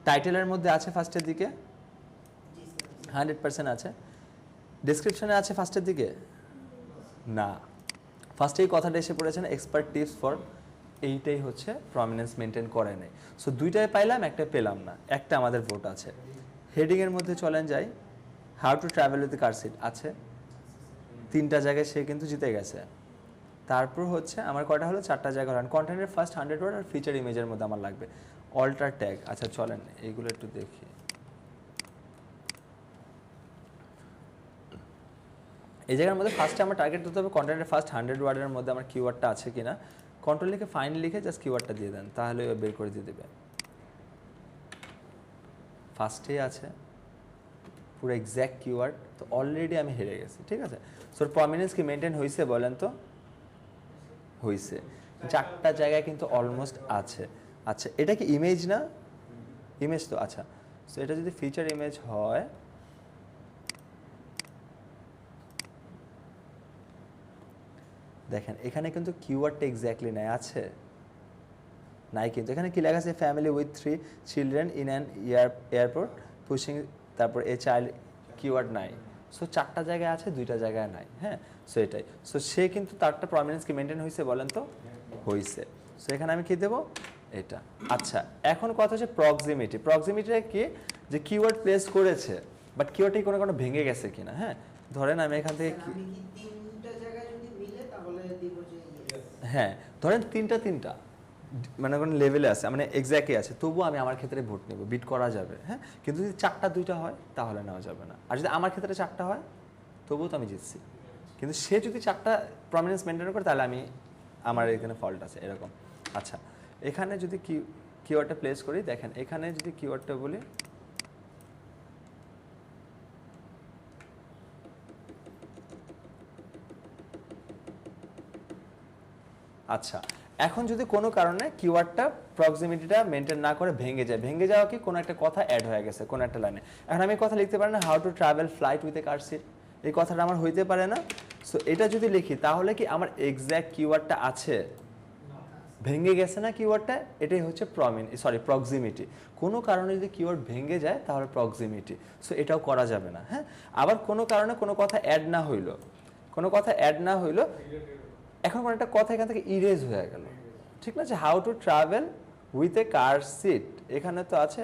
টাইটেলের মধ্যে আছে ফার্স্টের দিকে 100% আছে, ডেসক্রিপশনে আছে ফার্স্টের দিকে না, ফার্স্টে এই কথাটা এসে পড়েছে না, এক্সপার্ট টিপস ফর, এইটাই হচ্ছে প্রমিনেন্স মেনটেন করে নেই। সো দুইটাই পাইলাম, একটা পেলাম না, একটা আমাদের ভোট আছে। হেডিংয়ের মধ্যে চলেন যাই, how to travel with car seat আছে, 3টা জায়গায় সে কিন্তু জিতে গেছে। তারপর হচ্ছে আমার কয়টা হলো, 4টা জায়গা হলো, কন্টেন্টের ফার্স্ট 100 ওয়ার্ড আর ফিচার ইমেজের মধ্যে আমার লাগবে অল্টার ট্যাগ। আচ্ছা চলেন এইগুলো একটু দেখি। এই জায়গার মধ্যে ফার্স্টে আমার টার্গেট দিতে হবে কন্টেন্টের ফার্স্ট 100 ওয়ার্ডের মধ্যে আমার কিওয়ার্ডটা আছে কিনা, কন্ট্রোল লিখে ফাইন লিখে জাস্ট কিওয়ার্ডটা দিয়ে দেন, তাহলে বের করে দিয়ে দেবে। ফার্স্টেই আছে পুরো এক্স্যাক্ট কিওয়ার্ড, তো অলরেডি আমি হেরে গেছি, ঠিক আছে। সো প্রমিনেন্স কি মেনটেন হয়েছে বলেন তো, হয়েছে, 4টা জায়গায় কিন্তু অলমোস্ট আছে। আচ্ছা এটা কি ইমেজ না, ইমেজ তো, আচ্ছা সো এটা যদি ফিচার ইমেজ হয়, দেখেন এখানে কিন্তু কিওয়ার্ডটা এক্স্যাক্টলি নাই, আছে নাই, কিন্তু এখানে কি লেখা আছে, family with 3 children in an airport pushing, তারপর এ চাইল্ড, কিওয়ার্ড নাই। সো 4টা জায়গায় আছে, 2টা জায়গায় নাই, হ্যাঁ। সো এটাই, সো সে কিন্তু তারটা প্রমিনেন্স কি মেনটেন হয়েছে বলেন তো, হয়েছে। সো এখানে আমি কি দেবো, এটা। আচ্ছা এখন কথা হচ্ছে প্রক্সিমিটি, প্রক্সিমিটিটা কি, যে কিওয়ার্ড প্লেস করেছে বাট কিওয়ার্ডটি কোনো কোনো ভেঙে গেছে কিনা, হ্যাঁ। ধরেন আমি এখান থেকে আমি কি 3টা জায়গায় যদি মিলে তাহলে দিব যে yes। হ্যাঁ ধরেন 3টা মানে কোনো লেভেলে আছে, মানে এক্স্যাক্টলি আছে, তবুও আমি আমার ক্ষেত্রে ভোট নেব, বিট করা যাবে, হ্যাঁ। কিন্তু যদি 4টা 2টা হয় তাহলে নেওয়া যাবে না, আর যদি আমার ক্ষেত্রে 4টা হয় তবুও তো আমি জিতছি, কিন্তু সে যদি 4টা প্রমিনেন্স মেনটেন করে তাহলে আমি, আমার এখানে ফল্ট আছে এরকম। আচ্ছা এখানে যদি কিওয়ার্ডটা প্লেস করি, দেখেন এখানে যদি কিওয়ার্ডটা বলি আচ্ছা, এখন যদি কোনো কারণে কিওয়ার্ডটা প্রক্সিমিটিটা মেনটেন না করে ভেঙে যাওয়া কি কোনো একটা কথা অ্যাড হয়ে গেছে কোনো একটা লাইনে। এখন আমি কথা লিখতে পারি না how to travel flight with a car seat, এই কথাটা আমার হইতে পারে না। সো এটা যদি লিখি তাহলে কি আমার এক্স্যাক্ট কিওয়ার্ডটা আছে? ভেঙে গেছে না কিওয়ার্ডটা, এটাই হচ্ছে প্রক্সিমিটি। কোনো কারণে যদি কিওয়ার্ড ভেঙে যায় তাহলে প্রক্সিমিটি। সো এটাও করা যাবে না। হ্যাঁ, আবার কোনো কারণে কোনো কথা অ্যাড না হইলো, এখন কোনো একটা কথা এখান থেকে ইরেজ হয়ে গেল, ঠিক না? যে how to travel with a car seat, এখানে তো আছে,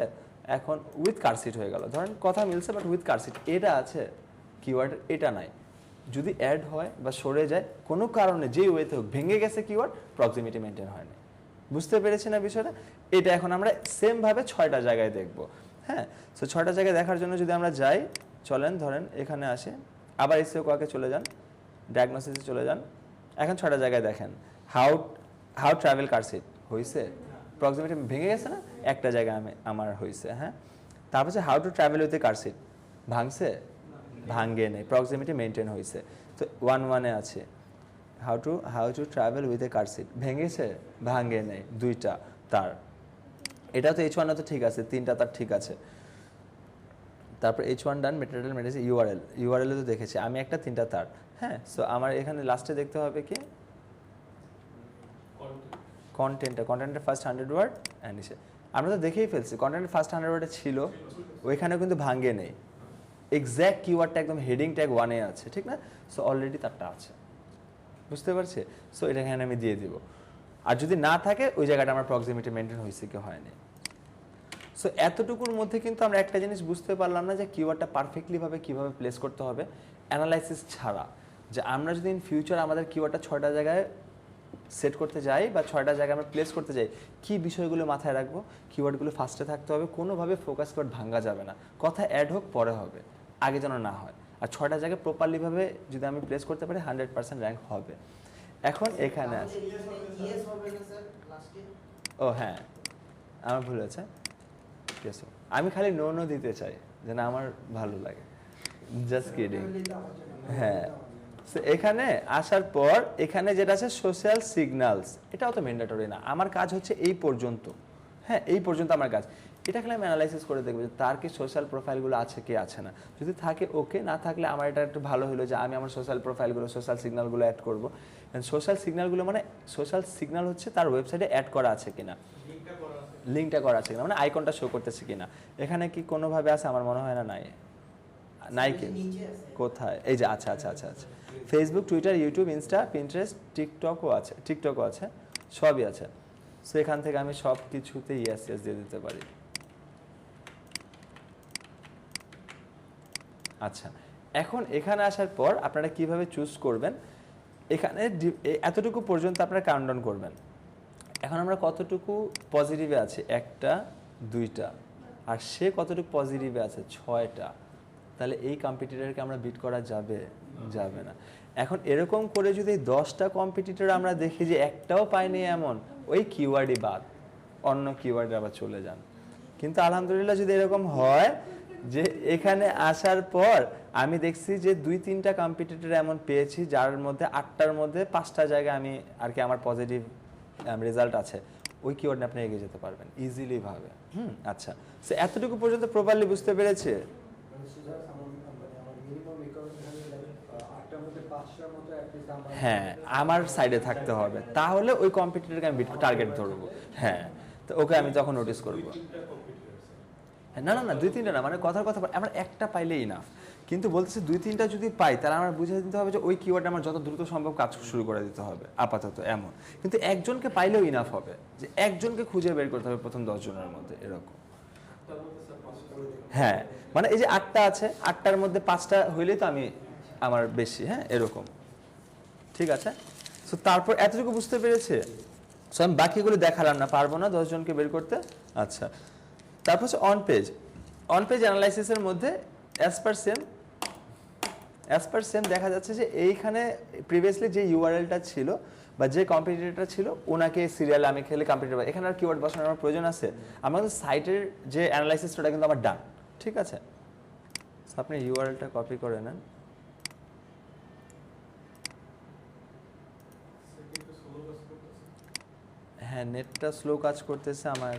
এখন উইথ কার সিট হয়ে গেল। ধরেন কথা মিলছে বাট উইথ কার সিট এটা আছে, কিওয়ার্ড এটা নাই। যদি অ্যাড হয় বা সরে যায় কোনো কারণে, যে ওয়েতে হোক ভেঙে গেছে কিওয়ার্ড, প্রক্সিমিটি মেনটেন হয়নি। বুঝতে পেরেছি না বিষয়টা? এটা এখন আমরা সেমভাবে 6টা জায়গায় দেখব। হ্যাঁ, সো 6টা জায়গায় দেখার জন্য যদি আমরা যাই, চলেন ধরেন এখানে আসে, আবার এসইও চলে যান, ডায়াগনোসিসে চলে যান। এখন 6টা জায়গায় দেখেন হাউ ট্রাভেল কার সিট হয়েছে, প্রক্সিমিটি ভেঙে গেছে না, একটা জায়গায় আমার হয়েছে। হ্যাঁ, তারপর হচ্ছে how to travel with a car seat, ভাঙছে, ভাঙ্গে নেই, প্রক্সিমিটি মেনটেন হয়েছে। তো 1-1-এ আছে how to travel with a car seat, ভেঙেছে, ভাঙ্গে নেই, 2টা তার। এটা তো H1 তো ঠিক আছে, 3টা তার ঠিক আছে। তারপর H1 ডান, মেটেরিয়াল মেটেরিয়াল ইউআরএল তো দেখেছি আমি, একটা 3টা তার। হ্যাঁ, সো আমার এখানে লাস্টে দেখতে হবে কি কন্টেন্টের ফার্স্ট 100 ওয়ার্ড অ্যান্ড আমরা তো দেখেই ফেলছি কন্টেন্টের ফার্স্ট 100 ওয়ার্ডে ছিল, ওইখানে কিন্তু ভাঙ্গে নেই, এক্স্যাক্ট কিওয়ার্ডটা একদম হেডিং ট্যাগ 1-এ আছে, ঠিক না? সো অলরেডি তারটা আছে, বুঝতে পারছি? সো এটা এখানে আমি দিয়ে দিব। আর যদি না থাকে ওই জায়গাটা আমার প্রক্সিমিটি মেনটেন হয়েছে কি হয়নি। সো এতটুকুর মধ্যে কিন্তু আমরা একটা জিনিস বুঝতে পারলাম না যে কিওয়ার্ডটা পারফেক্টলিভাবে কীভাবে প্লেস করতে হবে অ্যানালাইসিস ছাড়া। যে আমরা যদি ইন ফিউচার আমাদের কিওয়ার্ডটা 6টা জায়গায় সেট করতে যাই বা 6টা জায়গায় আমরা প্লেস করতে যাই, কী বিষয়গুলো মাথায় রাখবো, কিওয়ার্ডগুলো ফার্স্টে থাকতে হবে, কোনোভাবে ফোকাস কিওয়ার্ড ভাঙা যাবে না, কথা অ্যাড হোক পরে হবে, আগে যেন না হয়। আর 6টা জায়গায় প্রপারলিভাবে যদি আমি প্লেস করতে পারি 100% র্যাঙ্ক হবে। এখন এখানে আছে, ও হ্যাঁ আমার ভুল হয়েছে, আমি খালি নো দিতে চাই যেন আমার ভালো লাগে, জাস্ট কিডিং। হ্যাঁ, এখানে আসার পর এখানে যেটা আছে সোশ্যাল সিগন্যালস, এটাও তো ম্যান্ডেটরি না, আমার কাজ হচ্ছে এই পর্যন্ত। হ্যাঁ, এই পর্যন্ত আমার কাজ, এটা খালি আমি অ্যানালাইসিস করে দেখবো যে তার কি সোশ্যাল প্রোফাইলগুলো আছে কি আছে না, যদি থাকে ওকে, না থাকলে আমার এটা একটু ভালো হলো যে আমি আমার সোশ্যাল প্রোফাইলগুলো সোশ্যাল সিগন্যালগুলো অ্যাড করবো। সোশ্যাল সিগন্যালগুলো মানে সোশ্যাল সিগন্যাল হচ্ছে তার ওয়েবসাইটে অ্যাড করা আছে কিনা, লিঙ্কটা করা আছে কিনা, মানে আইকনটা শো করতেছে কিনা। এখানে কি কোনোভাবে আছে? আমার মনে হয় না, নাই কি কোথায়, এই যে আচ্ছা আচ্ছা আচ্ছা আচ্ছা, Facebook, Twitter, YouTube, Insta, Pinterest, টিকটকও আছে, সবই আছে। সো এখান থেকে আমি সব কিছুতে ইয়েস দিয়ে দিতে পারি। আচ্ছা, এখন এখানে আসার পর আপনারা কিভাবে চুজ করবেন, এখানে এতটুকু পর্যন্ত আপনারা কাউন্টডাউন করবেন। এখন আমরা কতটুকু পজিটিভে আছে, 1টা 2টা, আর সে কতটুকু পজিটিভে আছে, 6টা। তাহলে এই কম্পিটিটরকে আমরা বিট করা যাবে না। এখন এরকম করে যদি 10টা কম্পিটিটর আমরা দেখি যে একটাও পাইনি, এমন ওই কিওয়ার্ডই বাদ, অন্য কিওয়ার্ডে আবার চলে যান। কিন্তু আলহামদুলিল্লাহ যদি এরকম হয় যে এখানে আসার পর আমি দেখছি যে 2-3টা কম্পিটিটর এমন পেয়েছি যার মধ্যে 8টার মধ্যে 5টা জায়গায় আমি আর কি আমার পজিটিভ রেজাল্ট আছে, ওই কিওয়ার্ডে আপনি এগিয়ে যেতে পারবেন ইজিলি ভাবে। আচ্ছা, সো এতটুকু পর্যন্ত প্রপারলি বুঝতে পেরেছে? হ্যাঁ, আমার সাইডে থাকতে হবে, তাহলে ওই কম্পিটিটরকে আমি টার্গেট ধরবো। হ্যাঁ, তো ওকে আমি তখন নোটিস করবো। না 2-3টা না, মানে কথার কথা আমার একটা পাইলেই না, কিন্তু বলতেছে 2-3টা যদি পাই তাহলে আমার বুঝে দিতে হবে যে ওই কিওয়ার্ডে আমার যত দ্রুত সম্ভব কাজ শুরু করে দিতে হবে আপাতত এমন। কিন্তু একজনকে পাইলেও ইনাফ হবে, যে একজনকে খুঁজে বের করতে হবে প্রথম 10 জনের মধ্যে, এরকম। হ্যাঁ, মানে এই যে 8টা আছে, 8টার মধ্যে 5টা হইলেই তো আমি আমার বেশি। হ্যাঁ, এরকম, ঠিক আছে। সো তারপর এতটুকু বুঝতে পেরেছে। সো আমি বাকিগুলো দেখালাম না, পারবো না 10 জনকে বের করতে। আচ্ছা, তারপর হচ্ছে অন পেজ অ্যানালাইসিসের মধ্যে অ্যাজ পার সেম দেখা যাচ্ছে যে এইখানে প্রিভিয়াসলি যে ইউআরএলটা ছিল বা যে কম্পিটিটরটা ছিল ওনাকে সিরিয়ালে আমি খেলে কম্পিটিটর, এখানে আর কিওয়ার্ড বসানোর আমার প্রয়োজন আছে? আমাদের সাইটের যে অ্যানালাইসিসটা কিন্তু আমার ডান, ঠিক আছে। আপনি ইউআরএলটা কপি করে নেন, হ্যাঁ নেটটা স্লো কাজ করতেছে, আমার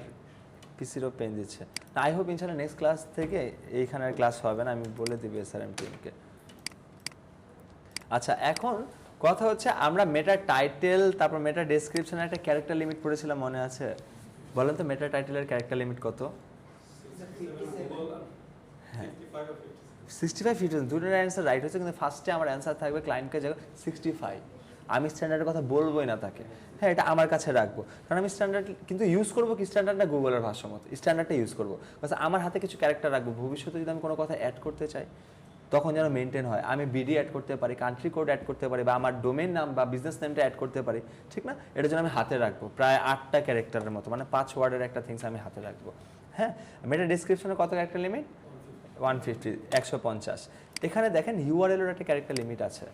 পিসিরও পেন দিচ্ছে। আই হোপ ইনশাল্লাহ নেক্সট ক্লাস থেকে এইখানে আর ক্লাস হবে না, আমি বলে দিবি এসআরএম টিমকে। আচ্ছা এখন কথা হচ্ছে আমরা মেটা টাইটেল তারপর মেটা ডেসক্রিপশনে একটা ক্যারেক্টার লিমিট পড়েছিলাম, মনে আছে? বলেন তো মেটা টাইটেলের ক্যারেক্টার লিমিট কত? হ্যাঁ 65 দুটোর অ্যান্সার রাইট হচ্ছে, কিন্তু ফার্স্টে আমার অ্যান্সার থাকবে ক্লায়েন্টকে যাবে 65। আমি স্ট্যান্ডার্ডের কথা বলবোই না তাকে, হ্যাঁ এটা আমার কাছে রাখবো, কারণ আমি স্ট্যান্ডার্ড কিন্তু ইউজ করবো কি স্ট্যান্ডার্ডটা গুগলের ভাষামতো স্ট্যান্ডার্ডটা ইউজ করবো, বাস আমার হাতে কিছু ক্যারেক্টার রাখবো, ভবিষ্যতে যদি আমি কোনো কথা অ্যাড করতে চাই তখন যেন মেনটেন হয়। আমি বিডি অ্যাড করতে পারি, কান্ট্রি কোড অ্যাড করতে পারি, বা আমার ডোমেন নাম বা বিজনেস নেমটা অ্যাড করতে পারি, ঠিক না? এটার জন্য আমি হাতে রাখবো প্রায় 8টা ক্যারেক্টারের মতো, মানে 5 ওয়ার্ডের একটা থিংস আমি হাতে রাখবো। হ্যাঁ মেটা ডেসক্রিপশনে কত ক্যারেক্টার লিমিট? 150, 150। এখানে দেখেন ইউআরএল এর একটা ক্যারেক্টার লিমিট আছে,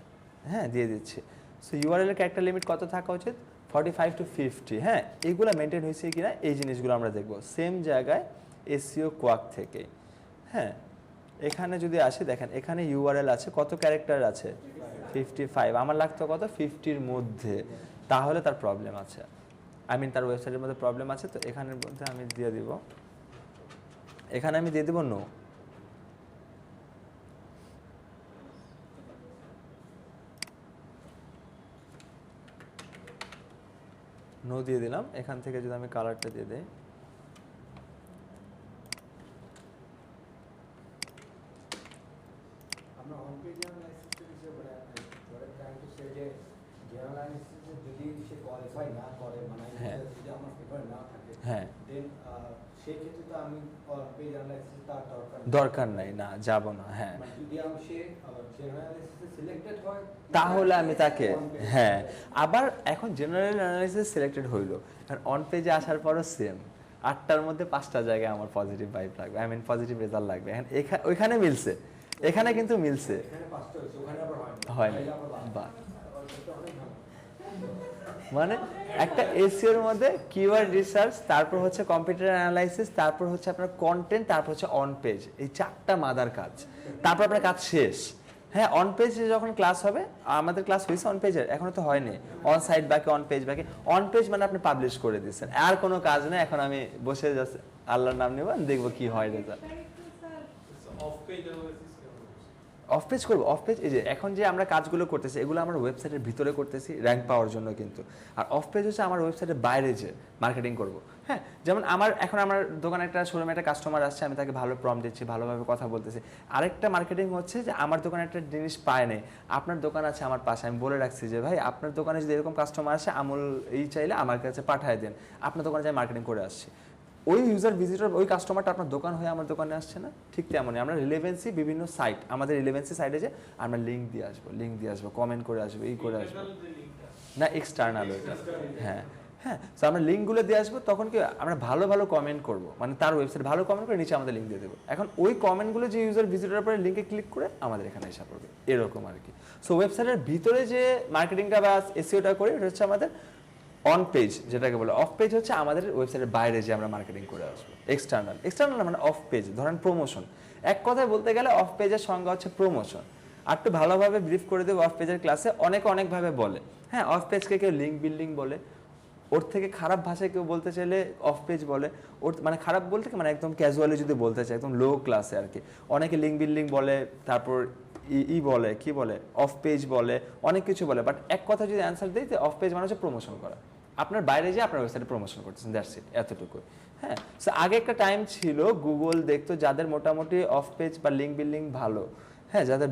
হ্যাঁ দিয়ে দিচ্ছি। সো ইউআরএল এর ক্যারেক্টার লিমিট কত থাকা উচিত? 45 to 50। হ্যাঁ এইগুলো মেনটেন হয়েছে কিনা এই জিনিসগুলো আমরা দেখব সেম জায়গায় এসইও কোয়াক থেকে। হ্যাঁ এখানে যদি আসি দেখেন এখানে ইউআরএল আছে, কত ক্যারেক্টার আছে? 55। আমার লাগতো কত? 50-র মধ্যে, তাহলে তার প্রবলেম আছে, আই মিন তার ওয়েবসাইটের মধ্যে প্রবলেম আছে। তো এখানের মধ্যে আমি দিয়ে দিব, এখানে আমি দিয়ে দিব নো। নো দিয়ে দিলাম। এখান থেকে যদি আমি কালারটা দিয়ে দেই, আমরা অন পেজ অ্যানালাইসিসের বিষয়ে বলে ট্রাইং টু সে যে জেনারেল অ্যানালাইসিসে যদি সে কোয়ালিফাই না করে, মানে হ্যাঁ। যদি আমার পেপার না থাকে, হ্যাঁ দেন সেই ক্ষেত্রে তো আমি অন পেজ অ্যানালাইসিস তার দরকার নাই, না যাব না। হ্যাঁ মানে যদি আমি সে জেনারেল অ্যানালাইসিসে সিলেক্টেড হয় তাহলে আমি তাকে, হ্যাঁ আবার এখন জেনারেল অ্যানালাইসিস সিলেক্টেড হইলো, আর অন পেজে আসার পরও সেম 8টার মধ্যে 5টা জায়গায় আমার পজিটিভ ভাইব লাগবে, আই মিন পজিটিভ রেজাল্ট লাগবে। এখন ওইখানে মিলছে, এখানে কিন্তু মিলছে, এখানে পাঁচটা হয়েছে, ওখানে আবার হয় না। বাহ, মানে একটা এসইওর মধ্যে কিওয়ার্ড রিসার্চ, তারপর হচ্ছে কম্পিউটার অ্যানালাইসিস, তারপর হচ্ছে আপনার কন্টেন্ট, তারপর হচ্ছে অন পেজ, এই 4টা মাদার কাজ, তারপর আপনার কাজ শেষ। হ্যাঁ অন পেজে যখন ক্লাস হবে, আমাদের ক্লাস হয়েছে অন পেজের, এখনো তো হয়নি, অন সাইট বাকি অন পেজ বাকি। অন পেজ মানে আপনি পাবলিশ করে দিচ্ছেন, আর কোনো কাজ নেই, এখন আমি বসে যাচ্ছি আল্লাহর নাম নেব, দেখবো কি হয় রেজাল্ট। অফ পেজ অ্যানালাইসিস কেমন? অফ পেজ করবো, অফ পেজ এই যে এখন যে আমরা কাজগুলো করতেছি এগুলো আমরা ওয়েবসাইটের ভিতরে করতেছি র্যাঙ্ক পাওয়ার জন্য কিন্তু, আর অফ পেজ হচ্ছে আমার ওয়েবসাইটের বাইরে যে মার্কেটিং করব। হ্যাঁ যেমন এখন আমার দোকানে একটা শোরুমে একটা কাস্টমার আসছে, আমি তাকে ভালো প্রম্পট দিচ্ছি, ভালোভাবে কথা বলতেছি। আরেকটা মার্কেটিং হচ্ছে যে আমার দোকানে একটা জিনিস পায় নাই, আপনার দোকান আছে আমার পাশে, আমি বলে রাখছি যে ভাই আপনার দোকানে যদি এরকম কাস্টমার আসে আমুল এই চাইলে আমার কাছে পাঠায় দেন, আপনার দোকানে যাই মার্কেটিং করে আসছি। ওই ইউজার ভিজিটর ওই কাস্টমারটা আপনার দোকান হয়ে আমার দোকানে আসছে না, ঠিক তেমনই আমরা রিলেভেন্সি বিভিন্ন সাইট, আমাদের রিলেভেন্সি সাইটে যে আমরা লিঙ্ক দিয়ে আসবো, কমেন্ট করে আসবো, এই করে আসবো, Internal যে লিঙ্কটা না এক্সটার্নাল ওইটা। হ্যাঁ হ্যাঁ তো আমরা লিঙ্কগুলো দিয়ে আসবো, তখন কি আমরা ভালো ভালো কমেন্ট করবো, মানে তার ওয়েবসাইট ভালো কমেন্ট করে নিচে আমাদের লিঙ্ক দিয়ে দেবো। এখন ওই কমেন্টগুলো যে ইউজার ভিজিটরের পরে লিঙ্কে ক্লিক করে আমাদের এখানে এসে পড়বে, এরকম আর কি। সো ওয়েবসাইটের ভিতরে যে মার্কেটিংটা বা এসইওটা করি এটা হচ্ছে আমাদের অন পেজ, যেটাকে বলে। অফ পেজ হচ্ছে আমাদের ওয়েবসাইটের বাইরে যে আমরা মার্কেটিং করে আসবো, এক্সটার্নাল মানে অফ পেজ, ধরেন প্রমোশন। এক কথায় বলতে গেলে অফ পেজের সংজ্ঞা হচ্ছে প্রমোশন। আর একটু ভালোভাবে ব্রিফ করে দেবো, অফ পেজের ক্লাসে অনেকভাবে বলে। হ্যাঁ অফ পেজকে কেউ লিঙ্ক বিল্ডিং বলে, ওর থেকে খারাপ ভাষায় কেউ বলতে চাইলে অফ পেজ বলে, ওর মানে খারাপ বলতে কি মানে একদম ক্যাজুয়ালি যদি বলতে চাই একদম লো ক্লাসে আর কি। অনেকে লিঙ্ক বিল্ডিং বলে, তারপর বলে কি বলে অফ পেজ বলে, অনেক কিছু বলে, বাট এক কথা যদি অ্যান্সার দিই অফ পেজ মানে হচ্ছে প্রমোশন করা, আপনার বাইরে যে আপনার ওয়েবসাইটে প্রমোশন করতেছেন, দ্যাটস ইট, এতটুকু। হ্যাঁ সো আগে একটা টাইম ছিল গুগল দেখতো যাদের মোটামুটি অফ পেজ বা লিঙ্ক বিল্ডিং ভালো, হ্যাঁ যাদের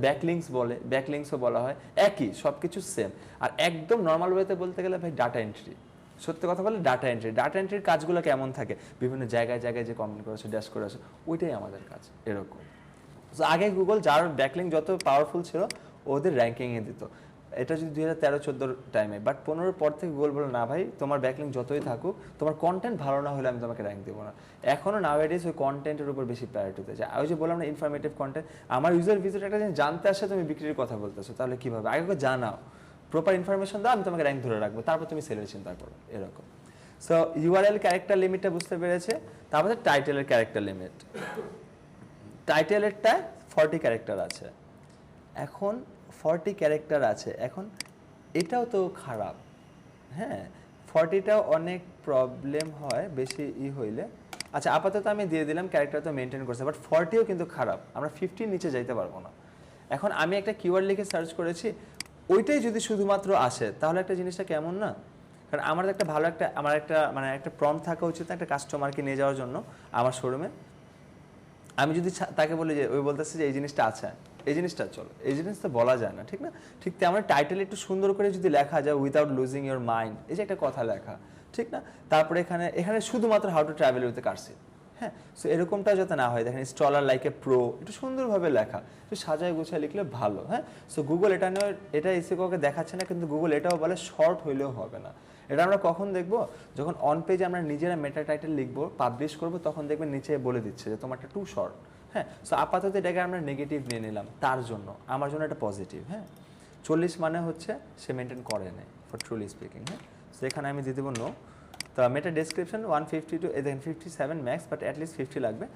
ব্যাকলিংসও বলা হয়, একই সব কিছু সেম। আর একদম নর্মাল ওয়েতে বলতে গেলে ভাই ডাটা এন্ট্রি, সত্যি কথা বলে ডাটা এন্ট্রির কাজগুলো কেমন থাকে, বিভিন্ন জায়গায় যে কমেন্ট করেছে ড্যাশ করে আছে, ওইটাই আমাদের কাজ এরকম। সো আগে গুগল যার ব্যাকলিং যত পাওয়ারফুল ছিল ওদের র্যাঙ্কিংয়ে দিত, এটা যদি 2013-14 টাইমে, বাট 15 পর থেকে গুগল বলে না ভাই তোমার ব্যাকলিং যতই থাকুক তোমার কন্টেন্ট ভালো না হলে আমি তোমাকে র্যাঙ্ক দেবো না। এখনও নাওয়াডেজ ওই কন্টেন্টের উপর বেশি প্রায়োরিটি দিতে চাই। ওই যে বললাম না ইনফরমেটিভ কন্টেন্ট, আমার ইউজার ভিজিট একটা জিনিস জানতে আসে তুমি বিক্রির কথা বলতেছো, তাহলে কীভাবে আগে জানাও, প্রপার ইনফরমেশন দাও, আমি তোমাকে র্যাঙ্ক ধরে রাখবো, তারপর তুমি সেলের চিন্তা করো এরকম। সো ইউআরএল ক্যারেক্টার লিমিটটা বুঝতে পেরেছে। তারপর টাইটেলের ক্যারেক্টার লিমিট, টাইটেলেরটা 40 ক্যারেক্টার আছে। এখন 40 ক্যারেক্টার আছে, এখন এটাও তো খারাপ। হ্যাঁ 40টাও অনেক প্রবলেম হয় বেশি হইলে। আচ্ছা আপাতত আমি দিয়ে দিলাম ক্যারেক্টার তো মেনটেন করছে, বাট 40ও কিন্তু খারাপ, আমরা 50 নিচে যাইতে পারবো না। এখন আমি একটা কিওয়ার্ড লিখে সার্চ করেছি, ওইটাই যদি শুধুমাত্র আসে তাহলে একটা জিনিসটা কেমন না? কারণ আমার একটা ভালো একটা আমার একটা মানে একটা প্রম্পট থাকা উচিত একটা কাস্টমারকে নিয়ে যাওয়ার জন্য আমার শোরুমে। আমি যদি তাকে বলি যে ওই বলতেছে যে এই জিনিসটা আছে, এই জিনিসটা চলো, এই জিনিসটা বলা যায় না, ঠিক না? ঠিক তেমন টাইটেল একটু সুন্দর করে যদি লেখা যায় উইথাউট লুজিং ইয়োর মাইন্ড, এই যে একটা কথা লেখা, ঠিক না? তারপরে এখানে শুধুমাত্র how to travel with car seat, হ্যাঁ। সো এরকমটা যাতে না হয়, দেখেন স্টলার লাইক এ প্রো, একটু সুন্দরভাবে লেখা, একটু সাজায় গুছায় লিখলে ভালো, হ্যাঁ। সো গুগল এটা নিয়ে এটা এসিওকে দেখাচ্ছে না, কিন্তু গুগল এটাও বলে শর্ট হইলেও হবে না। এটা আমরা কখন দেখবো? যখন অন পেজে আমরা নিজেরা মেটা টাইটেল লিখবো, পাবলিশ করবো, তখন দেখবেন নিচে বলে দিচ্ছে যে তোমারটা টু শর্ট, হ্যাঁ। সো আপাতত এটাকে আমরা নেগেটিভ নিয়ে নিলাম, তার জন্য আমার জন্য এটা পজিটিভ, হ্যাঁ। 40 মানে হচ্ছে সে মেনটেন করে নেই, ফর ট্রুলি স্পিকিং, হ্যাঁ। সো এখানে আমি দিয়ে দেবো নো। তো মেটা ডেসক্রিপশন 150 টু দেখেন 57 ম্যাক্স, বাট অ্যাটলিস্ট 50 লাগবে,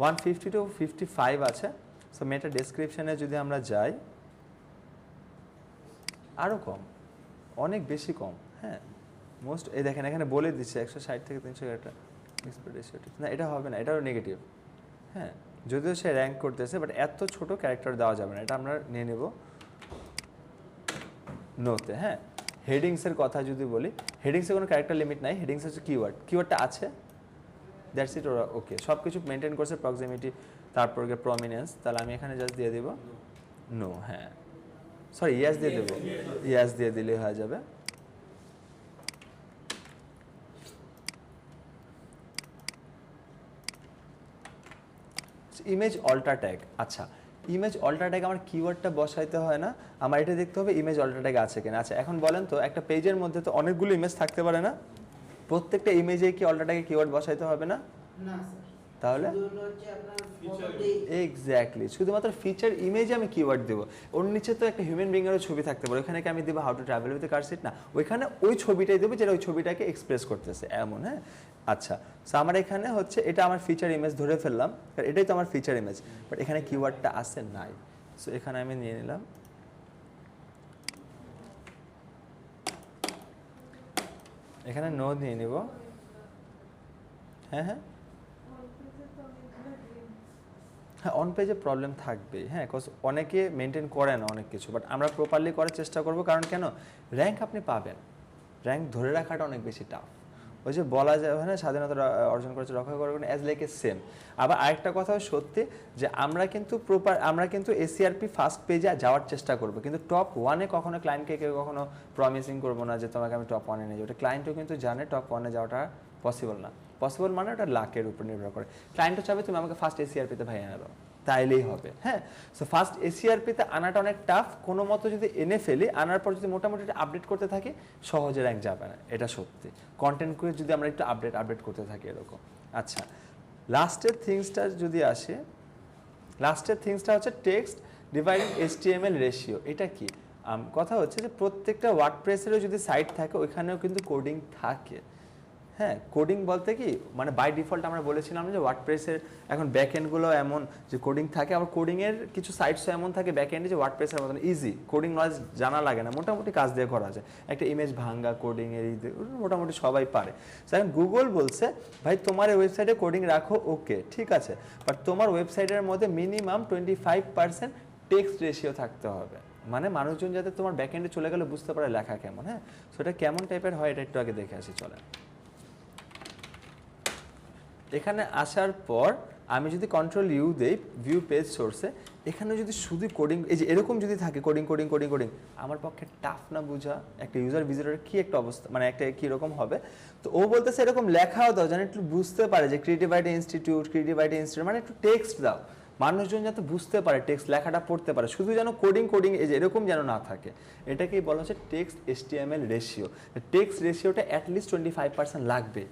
150 টু 55 আছে। সো মেটা ডেসক্রিপশনে যদি আমরা যাই, আরও কম, অনেক বেশি কম, হ্যাঁ। মোস্ট এই দেখেন এখানে বলে দিচ্ছে 160 থেকে 300 একটা না, এটা হবে না, এটাও নেগেটিভ, হ্যাঁ। যদিও সে র্যাঙ্ক করতেছে, বাট এত ছোট ক্যারেক্টার দেওয়া যাবে না, এটা আমরা নিয়ে নেব নোতে, হ্যাঁ। হেডিংসের কথা যদি বলি, হেডিংসে কোনো ক্যারেক্টার লিমিট নাই, হেডিংস হচ্ছে কিওয়ার্ডটা আছে, দ্যাটস ইট, ওরা ওকে সব কিছু মেনটেন করছে, প্রক্সিমিটি, তারপর প্রমিনেন্স, তাহলে আমি এখানে জাস্ট দিয়ে দেবো নো, হ্যাঁ, সরি ইয়াস দিয়ে দেবো, ইয়াস দিয়ে দিলে হয়ে যাবে। ইমেজ অল্টার ট্যাগ, আচ্ছা ইমেজ অল্টার ট্যাগ আমার কিওয়ার্ডটা বসাইতে হয় না, আমার এটা দেখতে হবে ইমেজ অল্টার ট্যাগ আছে কিনা। আচ্ছা এখন বলেন তো, একটা পেজের মধ্যে তো অনেকগুলো ইমেজ থাকতে পারে না, প্রত্যেকটা ইমেজে কি অল্টার ট্যাগে কিওয়ার্ড বসাইতে হবে না? না স্যার, তাহলে শুধু হচ্ছে আপনার ফটোতেই এক্স্যাক্টলি শুধুমাত্র ফিচার ইমেজে আমি কিওয়ার্ড দেবো, ওর নিচে তো একটা হিউম্যান বিং এরও ছবি থাকতে পারে, ওখানে কি আমি দেবো how to travel with car seat? না, ওইখানে ওই ছবিটাই দেবো যেটা ওই ছবিটাকে এক্সপ্রেস করতেছে, এমন, হ্যাঁ। আচ্ছা, সো আমার এখানে হচ্ছে এটা আমার ফিচার ইমেজ ধরে ফেললাম, এটাই তো আমার ফিচার ইমেজ, বাট এখানে কিওয়ার্ডটা আছে নাই, সো এখানে আমি নিয়ে নিলাম, এখানে নো নিয়ে নিব, হ্যাঁ হ্যাঁ হ্যাঁ, অন পেজে প্রবলেম থাকবেই, হ্যাঁ, বিকজ অনেকে মেনটেন করে না অনেক কিছু, বাট আমরা প্রপারলি করার চেষ্টা করব, কারণ কেন, র্যাঙ্ক আপনি পাবেন, র্যাঙ্ক ধরে রাখাটা অনেক বেশি টাফ। ওই যে বলা যায় না, স্বাধীনতা অর্জন করেছে রক্ষা করবেন, অ্যাজ লাইক এ সেম। আবার আরেকটা কথাও সত্যি যে আমরা কিন্তু এসিআরপি ফার্স্ট পেজে যাওয়ার চেষ্টা করব, কিন্তু টপ 1-এ কখনো ক্লায়েন্টকে কেউ কখনো প্রমিসিং করবো না যে তোমাকে আমি টপ 1-এ নিয়ে যাবো, ওটা ক্লায়েন্টও কিন্তু জানে টপ 1-এ যাওয়াটা পসিবল না, পসিবল মানে ওটা লাকের উপর নির্ভর করে, ক্লায়েন্টও চাবে তুমি আমাকে ফার্স্ট এসিআরপিতে ভাই এনে দাও, তাইলেই হবে, হ্যাঁ। সো ফার্স্ট এসিআরপিতে আনাটা অনেক টাফ, কোনো মতো যদি এনে ফেলি, আনার পর যদি মোটামুটি আপডেট করতে থাকি, সহজে র্যাঙ্ক যাবে না, এটা সত্যি, কন্টেন্ট করে যদি আমরা একটু আপডেট করতে থাকি এরকম। আচ্ছা, লাস্টের থিংসটা যদি আসে, লাস্টের থিংসটা হচ্ছে টেক্সট ডিভাইডিং HTML রেশিও। এটা কি কথা হচ্ছে যে প্রত্যেকটা ওয়ার্ডপ্রেসেরও যদি সাইট থাকে ওইখানেও কিন্তু কোডিং থাকে, হ্যাঁ। কোডিং বলতে কি মানে বাই ডিফল্ট আমরা বলেছিলাম যে ওয়ার্ডপ্রেসের এখন ব্যাকএন্ডগুলো এমন যে কোডিং থাকে, আবার কোডিংয়ের কিছু সাইটসও এমন থাকে ব্যাকএন্ডে যে ওয়ার্ডপ্রেসের মতন ইজি, কোডিং নলেজ জানা লাগে না, মোটামুটি কাজ দিয়ে করা যায়, একটা ইমেজ ভাঙ্গা কোডিংয়ের মোটামুটি সবাই পারে। এখন গুগল বলছে ভাই তোমার ওয়েবসাইটে কোডিং রাখো, ওকে ঠিক আছে, বাট তোমার ওয়েবসাইটের মধ্যে মিনিমাম 25% টেক্সট রেশিও থাকতে হবে, মানে মানুষজন যাতে তোমার ব্যাকএন্ডে চলে গেলে বুঝতে পারে লেখা কেমন, হ্যাঁ। সো এটা কেমন টাইপের হয় এটা একটু আগে দেখে আসি, চলে। এখানে আসার পর আমি যদি কন্ট্রোল ইউ দেই, ভিউ পেজ সোর্সে, এখানে যদি শুধু কোডিং, এই যে এরকম যদি থাকে কোডিং, আমার পক্ষে টাফ না বোঝা, একটা ইউজার ভিজিটরের কি একটা অবস্থা, মানে একটা কীরকম হবে। তো ও বলতেছে এরকম লেখাও দাও যেন একটু বুঝতে পারে যে ক্রিয়েটিভ রাইটিং ইনস্টিটিউট, মানে একটু টেক্সট দাও, মানুষজন যাতে বুঝতে পারে, টেক্সট লেখাটা পড়তে পারে, শুধু যেন কোডিং এই যে এরকম যেন না থাকে, এটাকেই বলা হচ্ছে টেক্সট HTML রেশিও। টেক্সট রেশিওটা অ্যাটলিস্ট 25% লাগবে,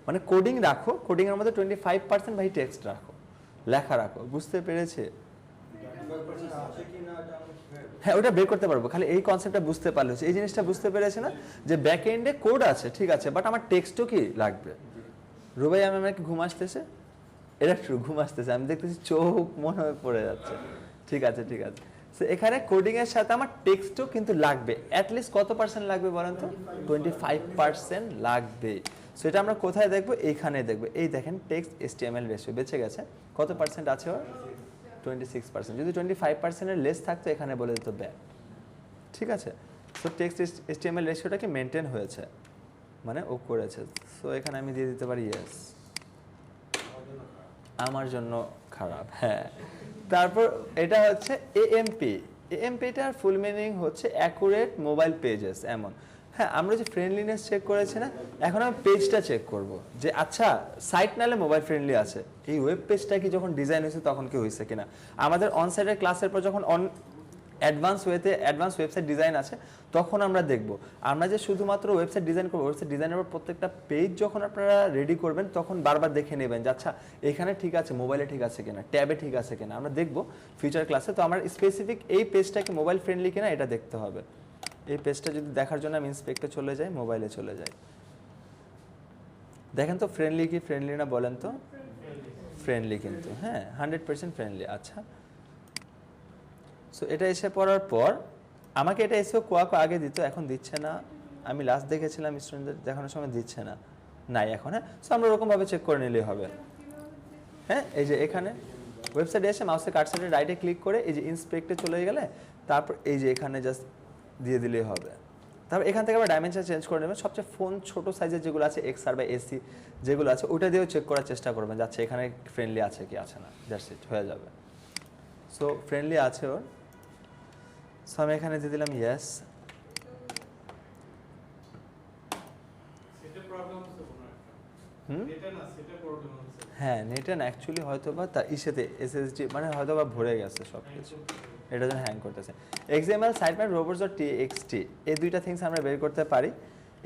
মানে কোডিং রাখো, কোডিংয়ের মধ্যে 25% ভাই টেক্সট রাখো, লেখা রাখো, বুঝতে পেরেছে? হ্যাঁ, ওটা বের করতে পারবো, খালি এই কনসেপ্টটা বুঝতে পারলে, এই জিনিসটা বুঝতে পেরেছে না যে ব্যাক এন্ডে কোড আছে, ঠিক আছে, বাট আমার টেক্সটও কি লাগবে। রুবাই আমি আমাকে ঘুম আসতেছে, এটা ট্রু, ঘুম আসতেছে, আমি দেখতেছি চোখ মনে হয়ে পড়ে যাচ্ছে, ঠিক আছে। তো এখানে কোডিং এর সাথে আমার টেক্সটও কিন্তু লাগবে, অ্যাটলিস্ট কত পার্সেন্ট লাগবে বলেন তো? 25% লাগবে। সো এটা আমরা কোথায় দেখবো? এইখানে দেখবো। এই দেখেন টেক্সট HTML রেশিও বেঁচে গেছে, কত পার্সেন্ট আছে ওর? 26%। যদি 25%-এর লেস থাকতো এখানে বলে দিত ব্যাড। ঠিক আছে, সো টেক্সট HTML রেশিওটাকে মেনটেন হয়েছে, মানে ও করেছে। সো এখানে আমি দিয়ে দিতে পারি ইয়েস, আমার জন্য খারাপ। হ্যাঁ, তারপর এটা হচ্ছে AMP। AMPটার ফুল মিনিং হচ্ছে অ্যাকুরেট মোবাইল পেজেস, এমন। হ্যাঁ, আমরা যে ফ্রেন্ডলিনেস চেক করেছি না, এখন আমি পেজটা চেক করব যে আচ্ছা সাইট নালে মোবাইল ফ্রেন্ডলি আছে, এই ওয়েব পেজটা কি যখন ডিজাইন হয়েছে তখন কি হয়েছে কিনা। আমাদের অনসাইটের ক্লাসের পর যখন অ্যাডভান্স ওয়েবসাইট ডিজাইন আছে তখন আমরা দেখব। আমরা যে শুধুমাত্র ওয়েবসাইট ডিজাইন করবো, ওয়েবসাইট ডিজাইনের পর প্রত্যেকটা পেজ যখন আপনারা রেডি করবেন তখন বারবার দেখে নেবেন যে আচ্ছা এখানে ঠিক আছে, মোবাইলে ঠিক আছে কিনা, ট্যাবে ঠিক আছে কিনা, আমরা দেখব ফিউচার ক্লাসে। তো আমার স্পেসিফিক এই পেজটা কি মোবাইল ফ্রেন্ডলি কিনা এটা দেখতে হবে। এই পেজটা যদি দেখার জন্য আমি ইন্সপেক্টে চলে যাই, মোবাইলে চলে যাই, দেখেন তো ফ্রেন্ডলি কি ফ্রেন্ডলি না বলেন তো? ফ্রেন্ডলি কিন্তু, হ্যাঁ 100% ফ্রেন্ডলি। আচ্ছা, সো এটা এসে পড়ার পর আমাকে এটা এসেও কোয়াকো আগে দিত, এখন দিচ্ছে না। আমি লাস্ট দেখেছিলাম স্টুডেন্টদের দেখানোর সময় দিচ্ছে না, নাই এখন। হ্যাঁ, সো আমরা ওরকমভাবে চেক করে নিলেই হবে। হ্যাঁ, এই যে এখানে ওয়েবসাইটে এসে মাউসের কার্সারে রাইটে ক্লিক করে এই যে ইন্সপেক্টে চলে গেলে তারপর এই যে এখানে জাস্ট দিয়ে দিলেই হবে। তারপর এখান থেকে আবার ডাইমেনশন চেঞ্জ করে নেবেন। সবচেয়ে ফোন ছোট সাইজের যেগুলো আছে XR বা AC যেগুলো আছে ওটা দিয়েও চেক করার চেষ্টা করবেন যাচ্ছে এখানে ফ্রেন্ডলি আছে কি আছে না, দ্যাটস ইট, হয়ে যাবে। সো ফ্রেন্ডলি আছে ওর, সো আমি এখানে দিয়ে দিলাম ইয়েস। সেটা প্রবলেম হচ্ছে কোনো একটা। হুম, এটা না, সেটা প্রবলেম হচ্ছে। হ্যাঁ নেটে না অ্যাকচুয়ালি হয়তো বা তার ইসেতে SSD মানে হয়তো বা ভরে গেছে সব কিছু, এটা যেন হ্যাং করতেছে। XML সাইটম্যাপ robots.txt এই দুইটা থিংস আমরা বের করতে পারি।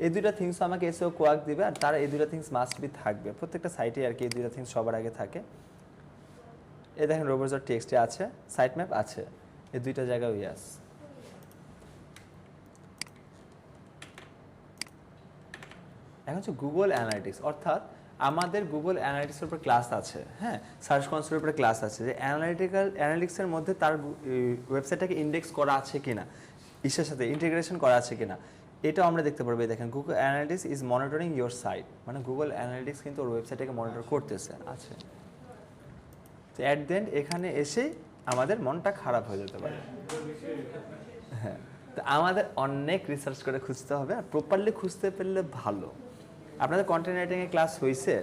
এই দুইটা থিংস আমাকে এসেও কোয়াক দিবে, আর তারা এই দুইটা থিংস মাস্ট বি থাকবে প্রত্যেকটা সাইটে আর কি। এই দুইটা থিংস সবার আগে থাকে। এই দেখেন robots.txt আছে, সাইটম্যাপ আছে, এই দুইটা জায়গায় ইয়াস। এখন হচ্ছে গুগল অ্যানালিটিক্স, অর্থাৎ আমাদের গুগল অ্যানালিটিক্সের উপর ক্লাস আছে। হ্যাঁ, সার্চ কনসোলের উপরে ক্লাস আছে যে অ্যানালিটিক্সের মধ্যে তার ওয়েবসাইটটাকে ইন্ডেক্স করা আছে কিনা, ইসের সাথে ইন্টিগ্রেশন করা আছে কিনা, এটাও আমরা দেখতে পারবো। দেখেন Google Analytics is monitoring your site, মানে গুগল অ্যানালিটিক্স কিন্তু ওর ওয়েবসাইটটাকে মনিটর করতেছে আছে। তো অ্যাট দ্য এন্ড এখানে এসে আমাদের মনটা খারাপ হয়ে যেতে পারে। হ্যাঁ, তো আমাদের অনেক রিসার্চ করে খুঁজতে হবে, আর প্রপারলি খুঁজতে পারলে ভালো। আপনাদের কন্টেন্ট রাইটিংয়ে ক্লাস হয়েছে?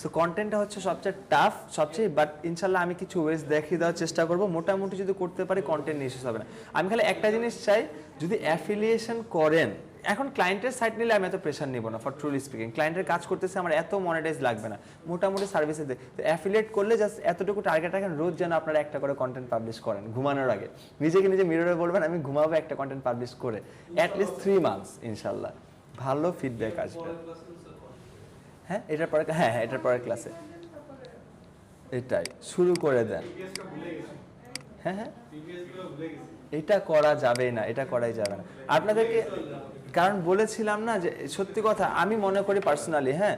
সো কন্টেন্টটা হচ্ছে সবচেয়ে টাফ সবচেয়ে, বাট ইনশাল্লাহ আমি কিছু ওয়েজ দেখিয়ে দেওয়ার চেষ্টা করবো। মোটামুটি যদি করতে পারি কন্টেন্ট নিয়ে শেষ হবে না। আমি খালি একটা জিনিস চাই, যদি অ্যাফিলিয়েশন করেন, এখন ক্লায়েন্টের সাইট নিলে আমি এত প্রেশার নিব না, ফর ট্রুলি স্পিকিং। ক্লায়েন্টের কাজ করতেছে, আমার এত মনিটাইজ লাগবে না, মোটামুটি সার্ভিসে দেয়। তো অ্যাফিলিয়েট করলে জাস্ট এতটুকু টার্গেট রাখেন, রোজ যেন আপনারা একটা করে কন্টেন্ট পাবলিশ করেন ঘুমানোর আগে। নিজেকে নিজে মিররে বলবেন আমি ঘুমাবো একটা কন্টেন্ট পাবলিশ করে, অ্যাটলিস্ট 3 মান্থস, ইনশাল্লাহ ভালো ফিডব্যাক আসবে। হ্যাঁ, এটার পরে, হ্যাঁ হ্যাঁ এটার পরের ক্লাসে এটাই শুরু করে দেন। প্রিভিয়াসটা ভুলে গেছি। হ্যাঁ হ্যাঁ, প্রিভিয়াসগুলো ভুলে গেছি। এটা করা যাবে না, এটা করাই যাবে না আপনাদেরকে, কারণ বলেছিলাম না যে সত্যি কথা আমি মনে করি পার্সোনালি, হ্যাঁ